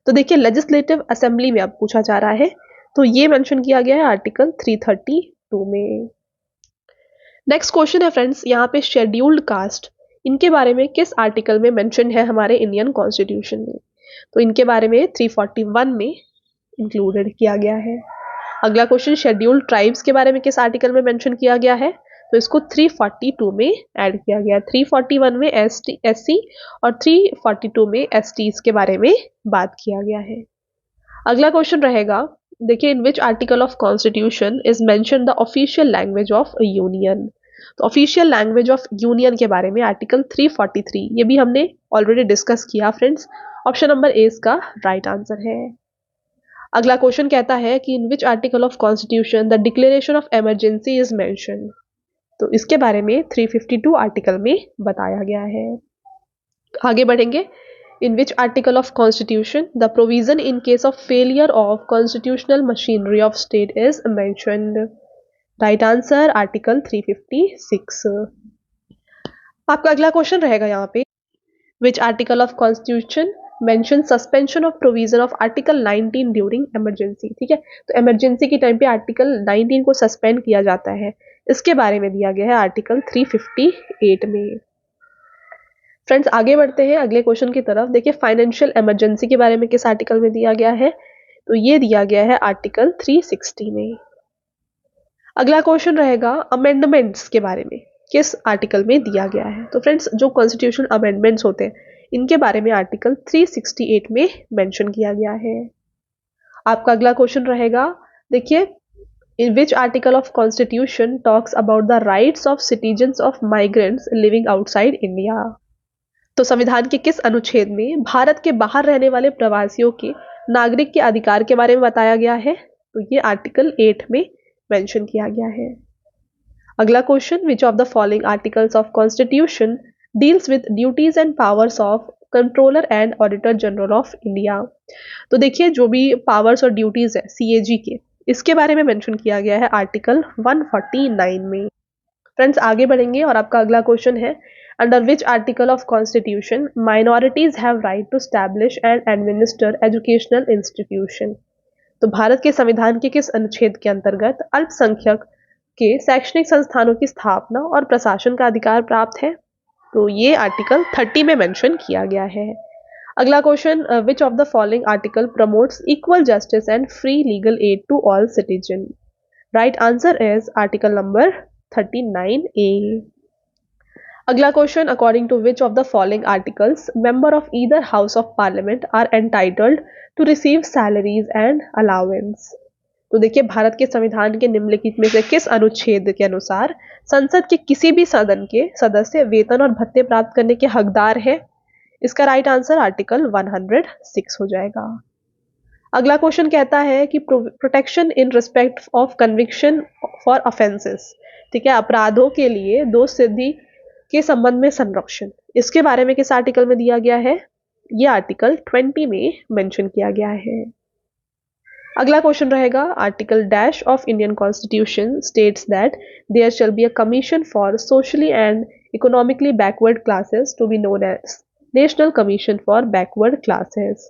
तो देखिए लेजिस्लेटिव असेंबली में अब पूछा जा रहा है, तो ये मेंशन किया गया है आर्टिकल 332 में। नेक्स्ट क्वेश्चन है फ्रेंड्स, यहाँ पे शेड्यूल्ड कास्ट इनके बारे में किस आर्टिकल में मेंशन है हमारे इंडियन कॉन्स्टिट्यूशन में। तो इनके बारे में 341 में इंक्लूडेड किया गया है। अगला क्वेश्चन, शेड्यूल्ड ट्राइब्स के बारे में किस आर्टिकल में मेंशन किया गया है। तो इसको 342 में ऐड किया गया। 341 में SC और 342 में STs के बारे में बात किया गया है। अगला क्वेश्चन रहेगा, देखिए, in which article of constitution is mention the official language of union. तो ऑफिशियल लैंग्वेज ऑफ यूनियन के बारे में आर्टिकल 343, ये भी हमने ऑलरेडी डिस्कस किया फ्रेंड्स। ऑप्शन नंबर ए इसका राइट आंसर है। अगला क्वेश्चन कहता है कि in which article of constitution the declaration of emergency is mention. तो इसके बारे में 352 आर्टिकल में बताया गया है। आगे बढ़ेंगे, in which article of constitution the provision in case of failure of constitutional machinery of state is mentioned. Right answer article 356। आपका अगला क्वेश्चन रहेगा यहाँ पे, which article of constitution mention suspension of provision of article 19 during emergency. ठीक है, तो emergency के time पे आर्टिकल 19 को सस्पेंड किया जाता है, इसके बारे में दिया गया है आर्टिकल 358 में। फ्रेंड्स आगे बढ़ते हैं अगले क्वेश्चन की तरफ। देखिए, फाइनेंशियल इमरजेंसी के बारे में किस आर्टिकल में दिया गया है। तो ये दिया गया है आर्टिकल 360 में। अगला क्वेश्चन रहेगा, अमेंडमेंट्स के बारे में किस आर्टिकल में दिया गया है। तो फ्रेंड्स जो कॉन्स्टिट्यूशन अमेंडमेंट्स होते हैं इनके बारे में आर्टिकल 368 में मेंशन किया गया है। आपका अगला क्वेश्चन रहेगा, देखिए, in which article of constitution talks about the rights of citizens of migrants living outside India। तो संविधान के किस अनुच्छेद में भारत के बाहर रहने वाले प्रवासियों के नागरिक के अधिकार के बारे में बताया गया है। तो ये आर्टिकल 8 में मेंशन किया गया है। अगला question, which of the following articles of constitution deals with duties and powers of controller and auditor general of India. तो देखिए, जो भी पावर्स और ड्यूटीज है CAG के, इसके बारे में मेंशन किया गया है आर्टिकल 149 में। फ्रेंड्स आगे बढ़ेंगे और आपका अगला क्वेश्चन है, under which article of constitution minorities have right to establish and administer educational institution. तो भारत के संविधान के किस अनुच्छेद के अंतर्गत अल्पसंख्यक के शैक्षणिक संस्थानों की स्थापना और प्रशासन का अधिकार प्राप्त है। तो ये आर्टिकल 30 में मेंशन किया गया है। अगला question, which of the following article promotes equal justice and free legal aid to all citizen. Right answer is article number 39A। अगला question, according to which of the following articles member of either house of parliament are entitled to receive salaries and allowance. तो देखिए, भारत के संविधान के निम्नलिखित में से किस अनुच्छेद के अनुसार संसद के किसी भी सदन के सदस्य वेतन और भत्ते प्राप्त करने के हकदार है। इसका राइट आंसर आर्टिकल 106 हो जाएगा। अगला क्वेश्चन कहता है कि protection in respect of conviction for offences. ठीक है, अपराधों के लिए दोष सिद्धि के संबंध में संरक्षण, इसके बारे में किस आर्टिकल में दिया गया है। ये आर्टिकल 20 में मेंशन किया गया है। अगला क्वेश्चन रहेगा, article dash of Indian constitution states that there shall be a commission for socially and economically backward classes to be known as national commission for backward classes.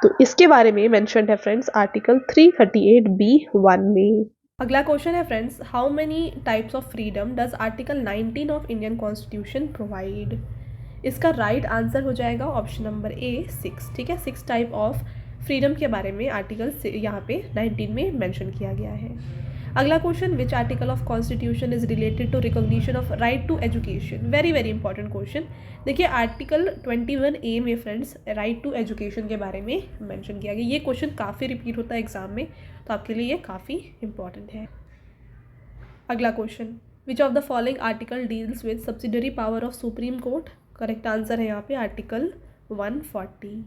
तो इसके बारे में मेंशन है फ्रेंड्स आर्टिकल 338B(1) में। अगला question है friends, how many types of freedom does article 19 of Indian constitution provide. इसका right answer हो जाएगा ऑप्शन नंबर ए 6। ठीक है, 6 टाइप ऑफ फ्रीडम के बारे में आर्टिकल यहाँ पे 19 में मेंशन किया गया है। अगला question, which article of constitution is related to recognition of right to education. Very very important question. देखिए, आर्टिकल 21A में फ्रेंड्स राइट टू एजुकेशन के बारे में मेंशन किया गया। ये क्वेश्चन काफ़ी रिपीट होता है एग्जाम में, तो आपके लिए ये काफ़ी इंपॉर्टेंट है। अगला question, which of the following article deals with subsidiary power of supreme court. Correct answer है यहाँ पे आर्टिकल 140।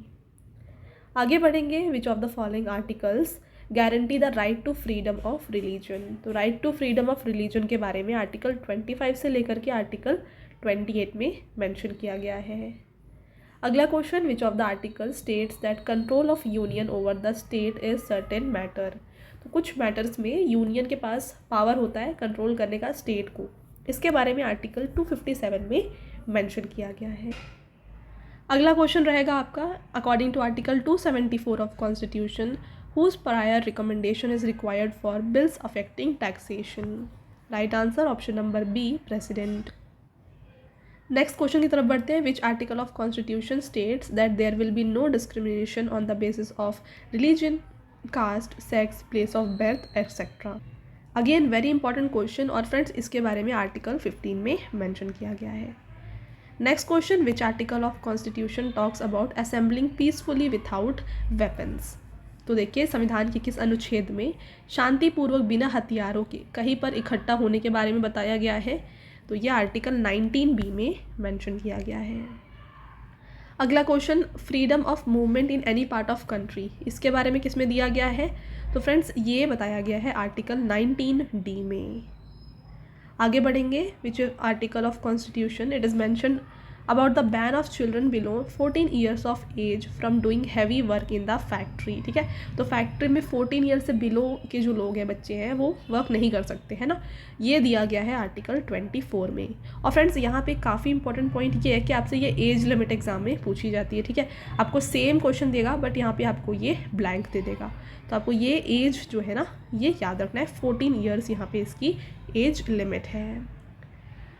आगे बढ़ेंगे, which of the following articles guarantee the right to freedom of religion. तो right to freedom of religion के बारे में article 25 से लेकर के आर्टिकल 28 में मेंशन किया गया है। अगला question, which of the article states that control of union over the state is certain matter. तो कुछ मैटर्स में यूनियन के पास पावर होता है कंट्रोल करने का स्टेट को, इसके बारे में आर्टिकल 257 में मेंशन किया गया है। अगला क्वेश्चन रहेगा आपका, according to article 274 of constitution whose prior recommendation is required for bills affecting taxation. Right answer option number B, president. Next question की तरफ बढ़ते हैं, which article of constitution states that there will be no discrimination on the basis of religion, caste, sex, place of birth etcetera. Again very important question, और friends इसके बारे में article 15 में mention किया गया है। Next question, which article of constitution talks about assembling peacefully without weapons. तो देखिए संविधान के किस अनुच्छेद में शांतिपूर्वक बिना हथियारों के कहीं पर इकट्ठा होने के बारे में बताया गया है। तो ये आर्टिकल 19B में मेंशन किया गया है। अगला question, freedom of movement in any part of country, इसके बारे में किस में दिया गया है। तो फ्रेंड्स ये बताया गया है आर्टिकल 19D में। आगे बढ़ेंगे, which article of constitution it is mention about the ban of children below 14 years of age from doing heavy work in the factory. ठीक है, तो फैक्ट्री में 14 ईयर से बिलो के जो लोग हैं, बच्चे हैं, वो वर्क नहीं कर सकते है ना, ये दिया गया है आर्टिकल 24 में। और फ्रेंड्स यहाँ पे काफ़ी इंपॉर्टेंट पॉइंट ये है कि आपसे ये एज लिमिट एग्जाम में पूछी जाती है। ठीक है, आपको सेम क्वेश्चन देगा बट यहाँ पे आपको ये ब्लैंक दे देगा, तो आपको ये एज जो है ना ये याद रखना है, 14 ईयर्स यहाँ पे इसकी एज लिमिट है।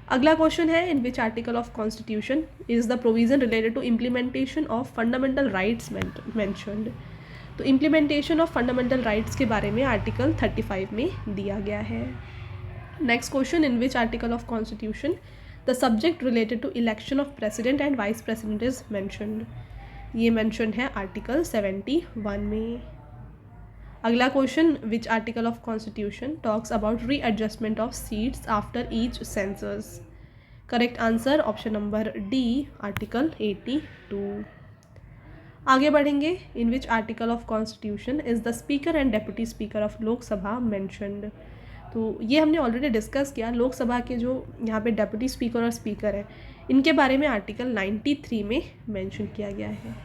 अगला क्वेश्चन है, in which article of constitution is the provision related to implementation of fundamental rights mentioned. तो इम्प्लीमेंटेशन ऑफ फंडामेंटल राइट्स के बारे में आर्टिकल 35 में दिया गया है। Next question, in which article of constitution the subject related to election of president and vice president is mentioned. ये mention है आर्टिकल 71 में। अगला question, which article of constitution talks about readjustment of seats after each census. Correct answer option number D, article 82। आगे बढ़ेंगे, in which article of constitution is the speaker and deputy speaker of Lok Sabha mentioned. तो ये हमने already discuss किया, लोकसभा के जो यहाँ पे डेप्यूटी स्पीकर और स्पीकर है इनके बारे में आर्टिकल 93 में मेंशन किया गया है।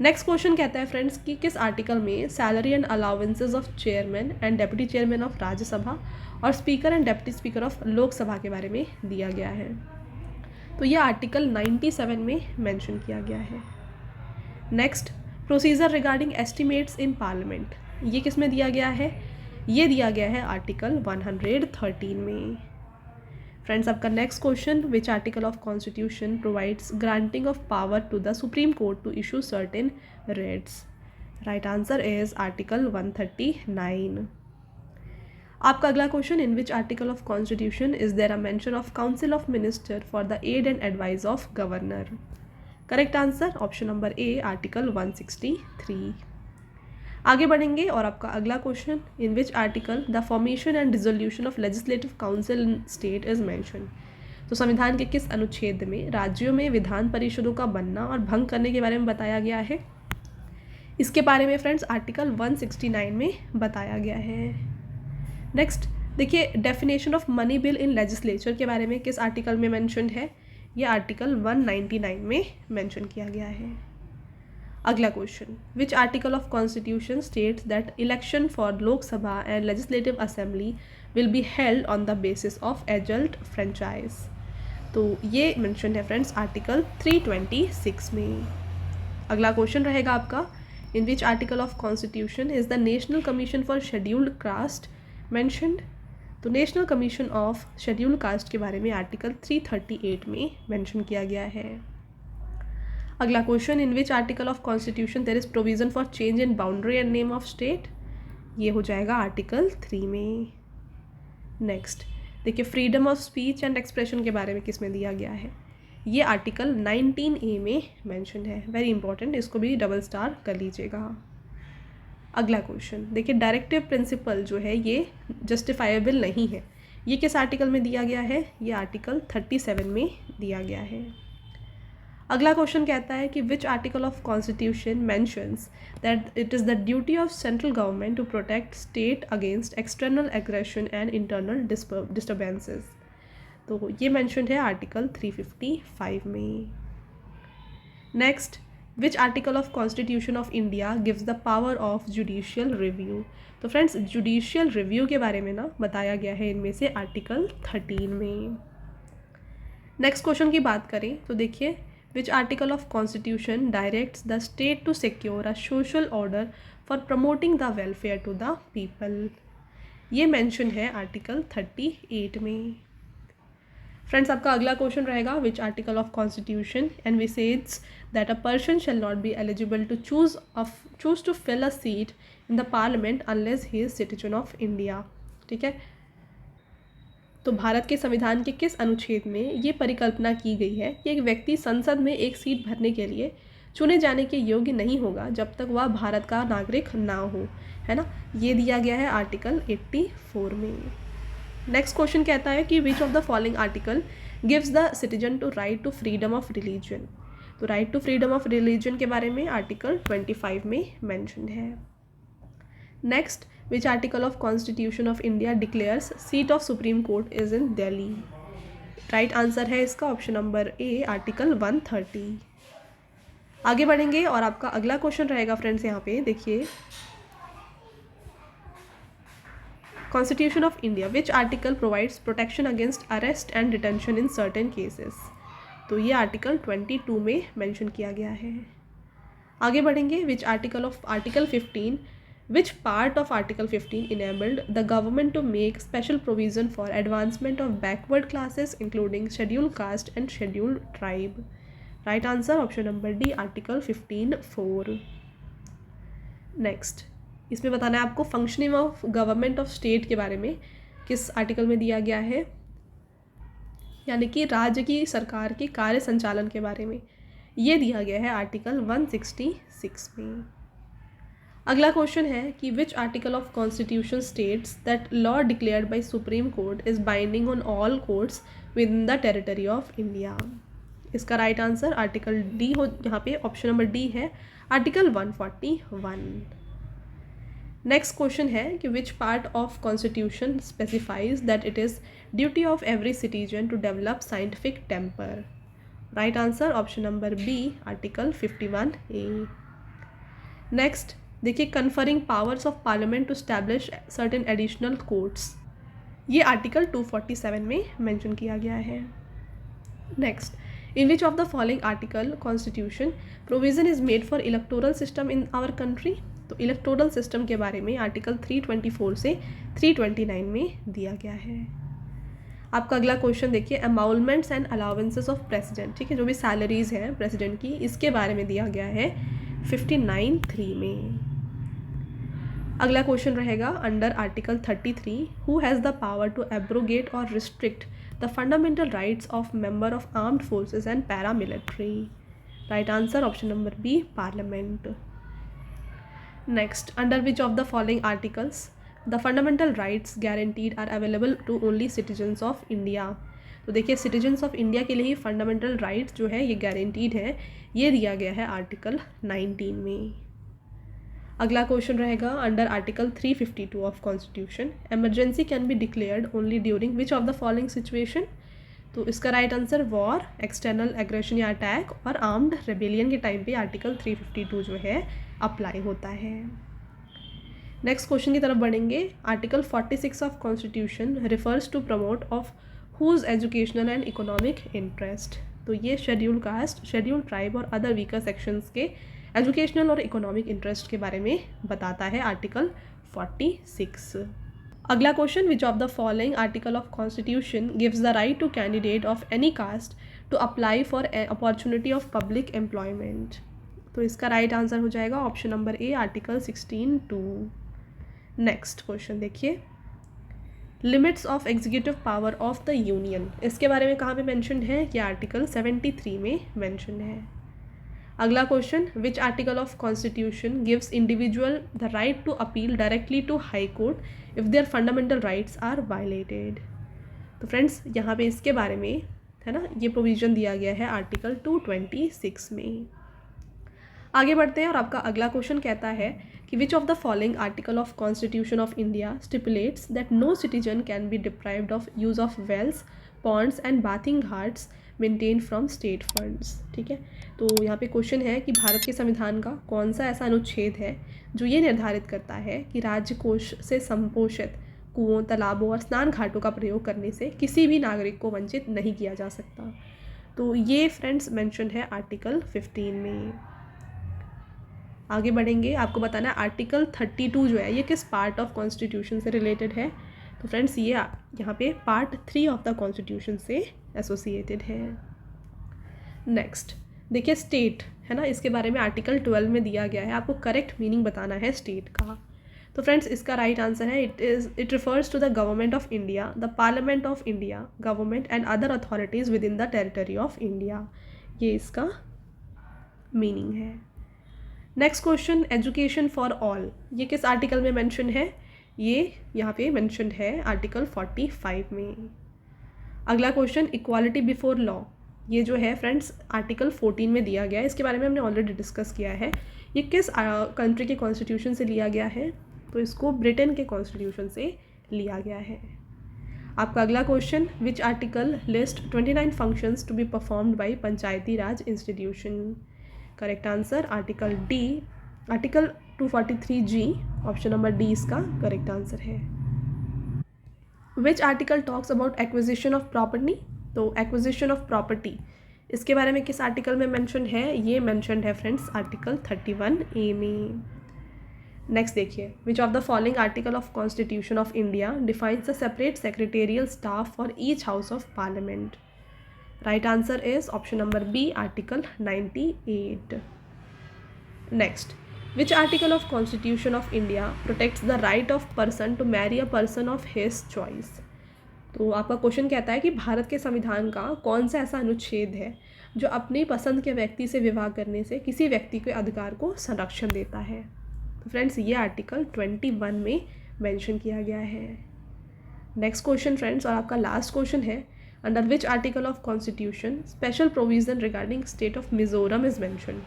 नेक्स्ट क्वेश्चन कहता है फ्रेंड्स कि किस आर्टिकल में salary and allowances of chairman and deputy chairman of Rajya Sabha और speaker and deputy speaker of Lok Sabha के बारे में दिया गया है। तो ये आर्टिकल 97 में मेंशन किया गया है। Next, procedure regarding estimates in parliament, ये किस में दिया गया है। ये दिया गया है आर्टिकल 113 में। फ्रेंड्स आपका next question, which article of constitution provides granting of power to the supreme court to issue certain writs. Right answer is article 139। आपका अगला question, in which article of constitution is there a mention of council of minister for the aid and advice of governor. Correct answer option number A, article 163। आगे बढ़ेंगे, और आपका अगला question, in which article the formation and dissolution of legislative council in state is mention. तो संविधान के किस अनुच्छेद में राज्यों में विधान परिषदों का बनना और भंग करने के बारे में बताया गया है। इसके बारे में फ्रेंड्स आर्टिकल 169 में बताया गया है। नेक्स्ट देखिए, definition of money bill in legislature के बारे में किस आर्टिकल में मेंशन है। ये आर्टिकल 199 में मेंशन किया गया है। अगला question, which article of constitution states that election for Lok Sabha and legislative assembly will be held on the basis of adult franchise. तो ये मेंशन है फ्रेंड्स आर्टिकल 326 में। अगला क्वेश्चन रहेगा आपका, in which article of constitution is the national commission for scheduled caste mentioned. तो national commission of scheduled caste के बारे में आर्टिकल 338 में मेंशन किया गया है। अगला question, in which article of constitution there is provision for change in boundary and name of state. ये हो जाएगा आर्टिकल 3 में। नेक्स्ट देखिए, freedom of speech and expression के बारे में किस में दिया गया है। ये आर्टिकल 19A में मेंशन है, वेरी इंपॉर्टेंट, इसको भी डबल स्टार कर लीजिएगा। अगला क्वेश्चन देखिए, डायरेक्टिव प्रिंसिपल जो है ये जस्टिफाइबल नहीं है, ये किस आर्टिकल में दिया गया है। ये आर्टिकल 37 में दिया गया है। अगला क्वेश्चन कहता है कि which article of constitution mentions that it is the duty of central government to protect state against external aggression and internal disturbances. तो ये मेंशन है आर्टिकल 355 में। Next, which article of constitution of India gives the power of judicial review. तो friends, judicial review के बारे में ना बताया गया है इनमें से आर्टिकल 13 में। नेक्स्ट क्वेश्चन की बात करें तो देखिए, which article of constitution directs the state to secure a social order for promoting the welfare to the people. ये मेंशन है आर्टिकल 38 में। फ्रेंड्स, आपका अगला क्वेश्चन रहेगा, which article of constitution envisages that a person shall not be eligible to choose to fill a seat in the parliament unless he is citizen of India. ठीक है, तो भारत के संविधान के किस अनुच्छेद में ये परिकल्पना की गई है कि एक व्यक्ति संसद में एक सीट भरने के लिए चुने जाने के योग्य नहीं होगा जब तक वह भारत का नागरिक ना हो, है ना। ये दिया गया है आर्टिकल 84 में। नेक्स्ट क्वेश्चन कहता है कि which of the following article gives the citizen to right to freedom of religion. तो right to freedom of religion के बारे में आर्टिकल 25 में मैंशन है। Next, which article of constitution of India declares seat of supreme court is in Delhi. Right answer है इसका option number A, article 130। आगे बढ़ेंगे और आपका अगला क्वेश्चन रहेगा फ्रेंड्स, यहाँ पे देखिए, constitution of India which article provides protection against arrest and detention in certain cases. तो ये आर्टिकल 22 में मेंशन किया गया है। आगे बढ़ेंगे, which article of article 15 which part of article 15 enabled the government to make special provision for advancement of backward classes including scheduled caste and scheduled tribe। right answer option number D, article 15(4)। next, इसमें बताना है आपको functioning of government of state के बारे में किस article में दिया गया है, यानी कि राज्य की सरकार के कार्य संचालन के बारे में ये दिया गया है आर्टिकल 166 में। अगला क्वेश्चन है कि which article of constitution states that law declared by supreme court is binding on all courts within the territory of India. इसका राइट आंसर आर्टिकल डी हो, यहाँ पे ऑप्शन नंबर डी है, article 141। Next question है कि which part of constitution specifies that it is duty of every citizen to develop scientific temper. Right answer option number B, article 51A। Next देखिए, conferring powers of parliament to establish certain additional courts, ये article 247 में mention किया गया है। Next, in which of the following article constitution provision is made for electoral system in our country. तो electoral system के बारे में आर्टिकल 324 से 329 में दिया गया है। आपका अगला क्वेश्चन देखिए, एमाउलमेंट्स एंड अलाउंसेस ऑफ प्रेसिडेंट, ठीक है, जो भी सैलरीज हैं प्रेसिडेंट की, इसके बारे में दिया गया है 59(3) में। अगला क्वेश्चन रहेगा under article 33, who has the power to abrogate or restrict the fundamental rights of member of armed forces and paramilitary. Right answer option number B, parliament. Next, under which of the following articles the fundamental rights guaranteed are available to only citizens of India. तो देखिए, citizens of India के लिए ही fundamental rights जो है ये guaranteed है, ये दिया गया है आर्टिकल 19 में। अगला क्वेश्चन रहेगा under article 352 of constitution, emergency can be declared only during which of the following situation. तो इसका right answer war, external aggression या अटैक और आर्म्ड रेबेलियन के टाइम पे आर्टिकल 352 जो है अप्लाई होता है। नेक्स्ट क्वेश्चन की तरफ बढ़ेंगे, article 46 of constitution refers to promote of whose educational and economic interest. तो ये शेड्यूल कास्ट, शेड्यूल ट्राइब और अदर वीकर सेक्शंस के एजुकेशनल और इकोनॉमिक इंटरेस्ट के बारे में बताता है आर्टिकल 46। अगला question, which of the following article of constitution gives the right to candidate of any caste to apply for opportunity of public employment. तो इसका राइट आंसर हो जाएगा option number A, article 16(2). Next question देखिए, limits of executive power of the union, इसके बारे में कहाँ पे मेंशन्ड है, कि आर्टिकल 73 में मेंशन्ड है। अगला question, which article of constitution gives individual the right to appeal directly to high court if their fundamental rights are violated. तो फ्रेंड्स, यहाँ पे इसके बारे में है ना, ये प्रोविजन दिया गया है आर्टिकल 226 में। आगे बढ़ते हैं और आपका अगला क्वेश्चन कहता है कि which of the following article of constitution of India stipulates that no citizen can be deprived of use of wells, ponds and bathing ghats maintain from state funds. ठीक है, तो यहाँ पे क्वेश्चन है कि भारत के संविधान का कौन सा ऐसा अनुच्छेद है जो ये निर्धारित करता है कि राज्य कोष से संपोषित कुओं, तालाबों और स्नान घाटों का प्रयोग करने से किसी भी नागरिक को वंचित नहीं किया जा सकता। तो ये फ्रेंड्स मेंशन है आर्टिकल 15 में। आगे बढ़ेंगे, आपको बताना है आर्टिकल 32 जो है ये किस पार्ट ऑफ कॉन्स्टिट्यूशन से रिलेटेड है। तो फ्रेंड्स ये यहाँ पे पार्ट 3 ऑफ द कॉन्स्टिट्यूशन से एसोसिएटेड है। नेक्स्ट देखिए स्टेट है ना, इसके बारे में आर्टिकल 12 में दिया गया है, आपको करेक्ट मीनिंग बताना है स्टेट का। तो फ्रेंड्स इसका राइट आंसर है it refers to the government of India, the parliament of India, government and other authorities within the territory of India, ये इसका मीनिंग है। Next question, education for all, ये किस article में mention है? ये यहाँ पे मेंशन है आर्टिकल 45 में। अगला क्वेश्चन, इक्वालिटी बिफोर लॉ, ये जो है फ्रेंड्स आर्टिकल 14 में दिया गया है, इसके बारे में हमने ऑलरेडी डिस्कस किया है। ये किस कंट्री के कॉन्स्टिट्यूशन से लिया गया है? तो इसको ब्रिटेन के कॉन्स्टिट्यूशन से लिया गया है। आपका अगला question, which article list 29 functions to be performed by Panchayati Raj institution? Correct answer article D, article 243G, option number D इसका करेक्ट आंसर है। Which article talks about acquisition of property? तो एक्विजिशन ऑफ प्रॉपर्टी इसके बारे में किस article में mention है? ये मेंशन है फ्रेंड्स आर्टिकल 31A में। नेक्स्ट देखिए, which of the following article of constitution of India defines the separate secretarial staff for each house of parliament? Right answer is option number B, article 98। Next, which article of constitution of India protects the right of person to marry a person of his choice? तो आपका question कहता है कि भारत के संविधान का कौन सा ऐसा अनुच्छेद है जो अपनी पसंद के व्यक्ति से विवाह करने से किसी व्यक्ति के अधिकार को संरक्षण देता है? तो फ्रेंड्स ये आर्टिकल 21 में मेंशन किया गया है। नेक्स्ट क्वेश्चन फ्रेंड्स, और आपका लास्ट क्वेश्चन है, under which article of constitution special provision regarding state of Mizoram is mention?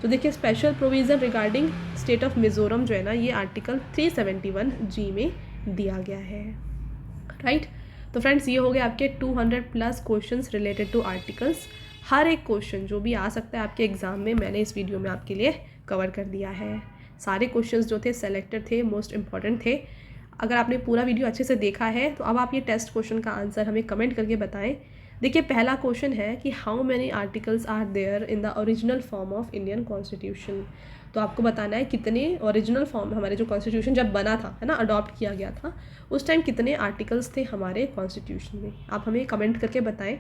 तो देखिए special provision regarding state of Mizoram जो है ना, ये आर्टिकल 371G में दिया गया है। राइट, तो फ्रेंड्स ये हो गए आपके 200+ क्वेश्चंस रिलेटेड टू आर्टिकल्स। हर एक क्वेश्चन जो भी आ सकता है आपके एग्जाम में मैंने इस वीडियो में आपके लिए कवर कर दिया है। सारे क्वेश्चंस जो थे सेलेक्टेड थे, मोस्ट इंपॉर्टेंट थे। अगर आपने पूरा वीडियो अच्छे से देखा है तो अब आप ये टेस्ट क्वेश्चन का आंसर हमें कमेंट करके बताएं। देखिए पहला क्वेश्चन है कि how many articles are there in the original form of Indian constitution? तो आपको बताना है कितने ओरिजिनल फॉर्म, हमारे जो कॉन्स्टिट्यूशन जब बना था है ना, अडॉप्ट किया गया था, उस टाइम कितने आर्टिकल्स थे हमारे कॉन्स्टिट्यूशन में, आप हमें कमेंट करके बताएं।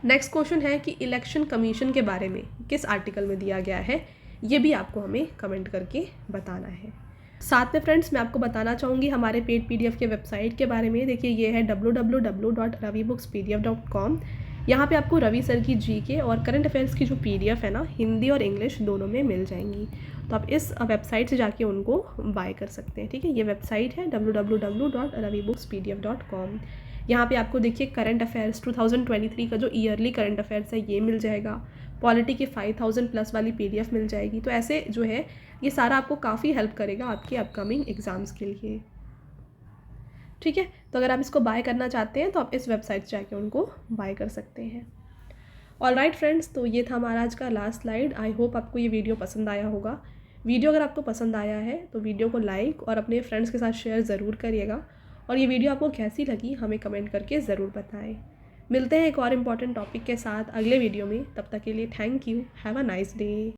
नेक्स्ट क्वेश्चन है कि इलेक्शन कमीशन के बारे में किस आर्टिकल में दिया गया है? ये भी आपको हमें कमेंट करके बताना है। साथ में फ्रेंड्स मैं आपको बताना चाहूँगी हमारे पेड PDF के वेबसाइट के बारे में। देखिए ये है www.ravibookspdf.com। यहाँ पे आपको रवि सर की GK और करंट अफेयर्स की जो PDF है ना, हिंदी और इंग्लिश दोनों में मिल जाएंगी। तो आप इस वेबसाइट से जाके उनको बाय कर सकते हैं। ठीक है, ये वेबसाइट है www.ravibookspdf.com। यहाँ पे आपको देखिए करंट अफेयर्स 2023 का जो ईयरली करंट अफेयर्स है ये मिल जाएगा। पॉलिटी की 5000+ वाली PDF मिल जाएगी। तो ऐसे जो है ये सारा आपको काफ़ी हेल्प करेगा आपके अपकमिंग एग्ज़ाम्स के लिए। ठीक है, तो अगर आप इसको बाय करना चाहते हैं तो आप इस वेबसाइट से जाके उनको बाय कर सकते हैं। ऑलराइट फ्रेंड्स, तो ये था हमारा आज का लास्ट स्लाइड। आई होप आपको ये वीडियो पसंद आया होगा। वीडियो अगर आपको पसंद आया है तो वीडियो को लाइक और अपने फ्रेंड्स के साथ शेयर ज़रूर करिएगा। और ये वीडियो आपको कैसी लगी हमें कमेंट करके ज़रूर बताएं। मिलते हैं एक और इम्पॉर्टेंट टॉपिक के साथ अगले वीडियो में। तब तक के लिए thank you, have a nice day.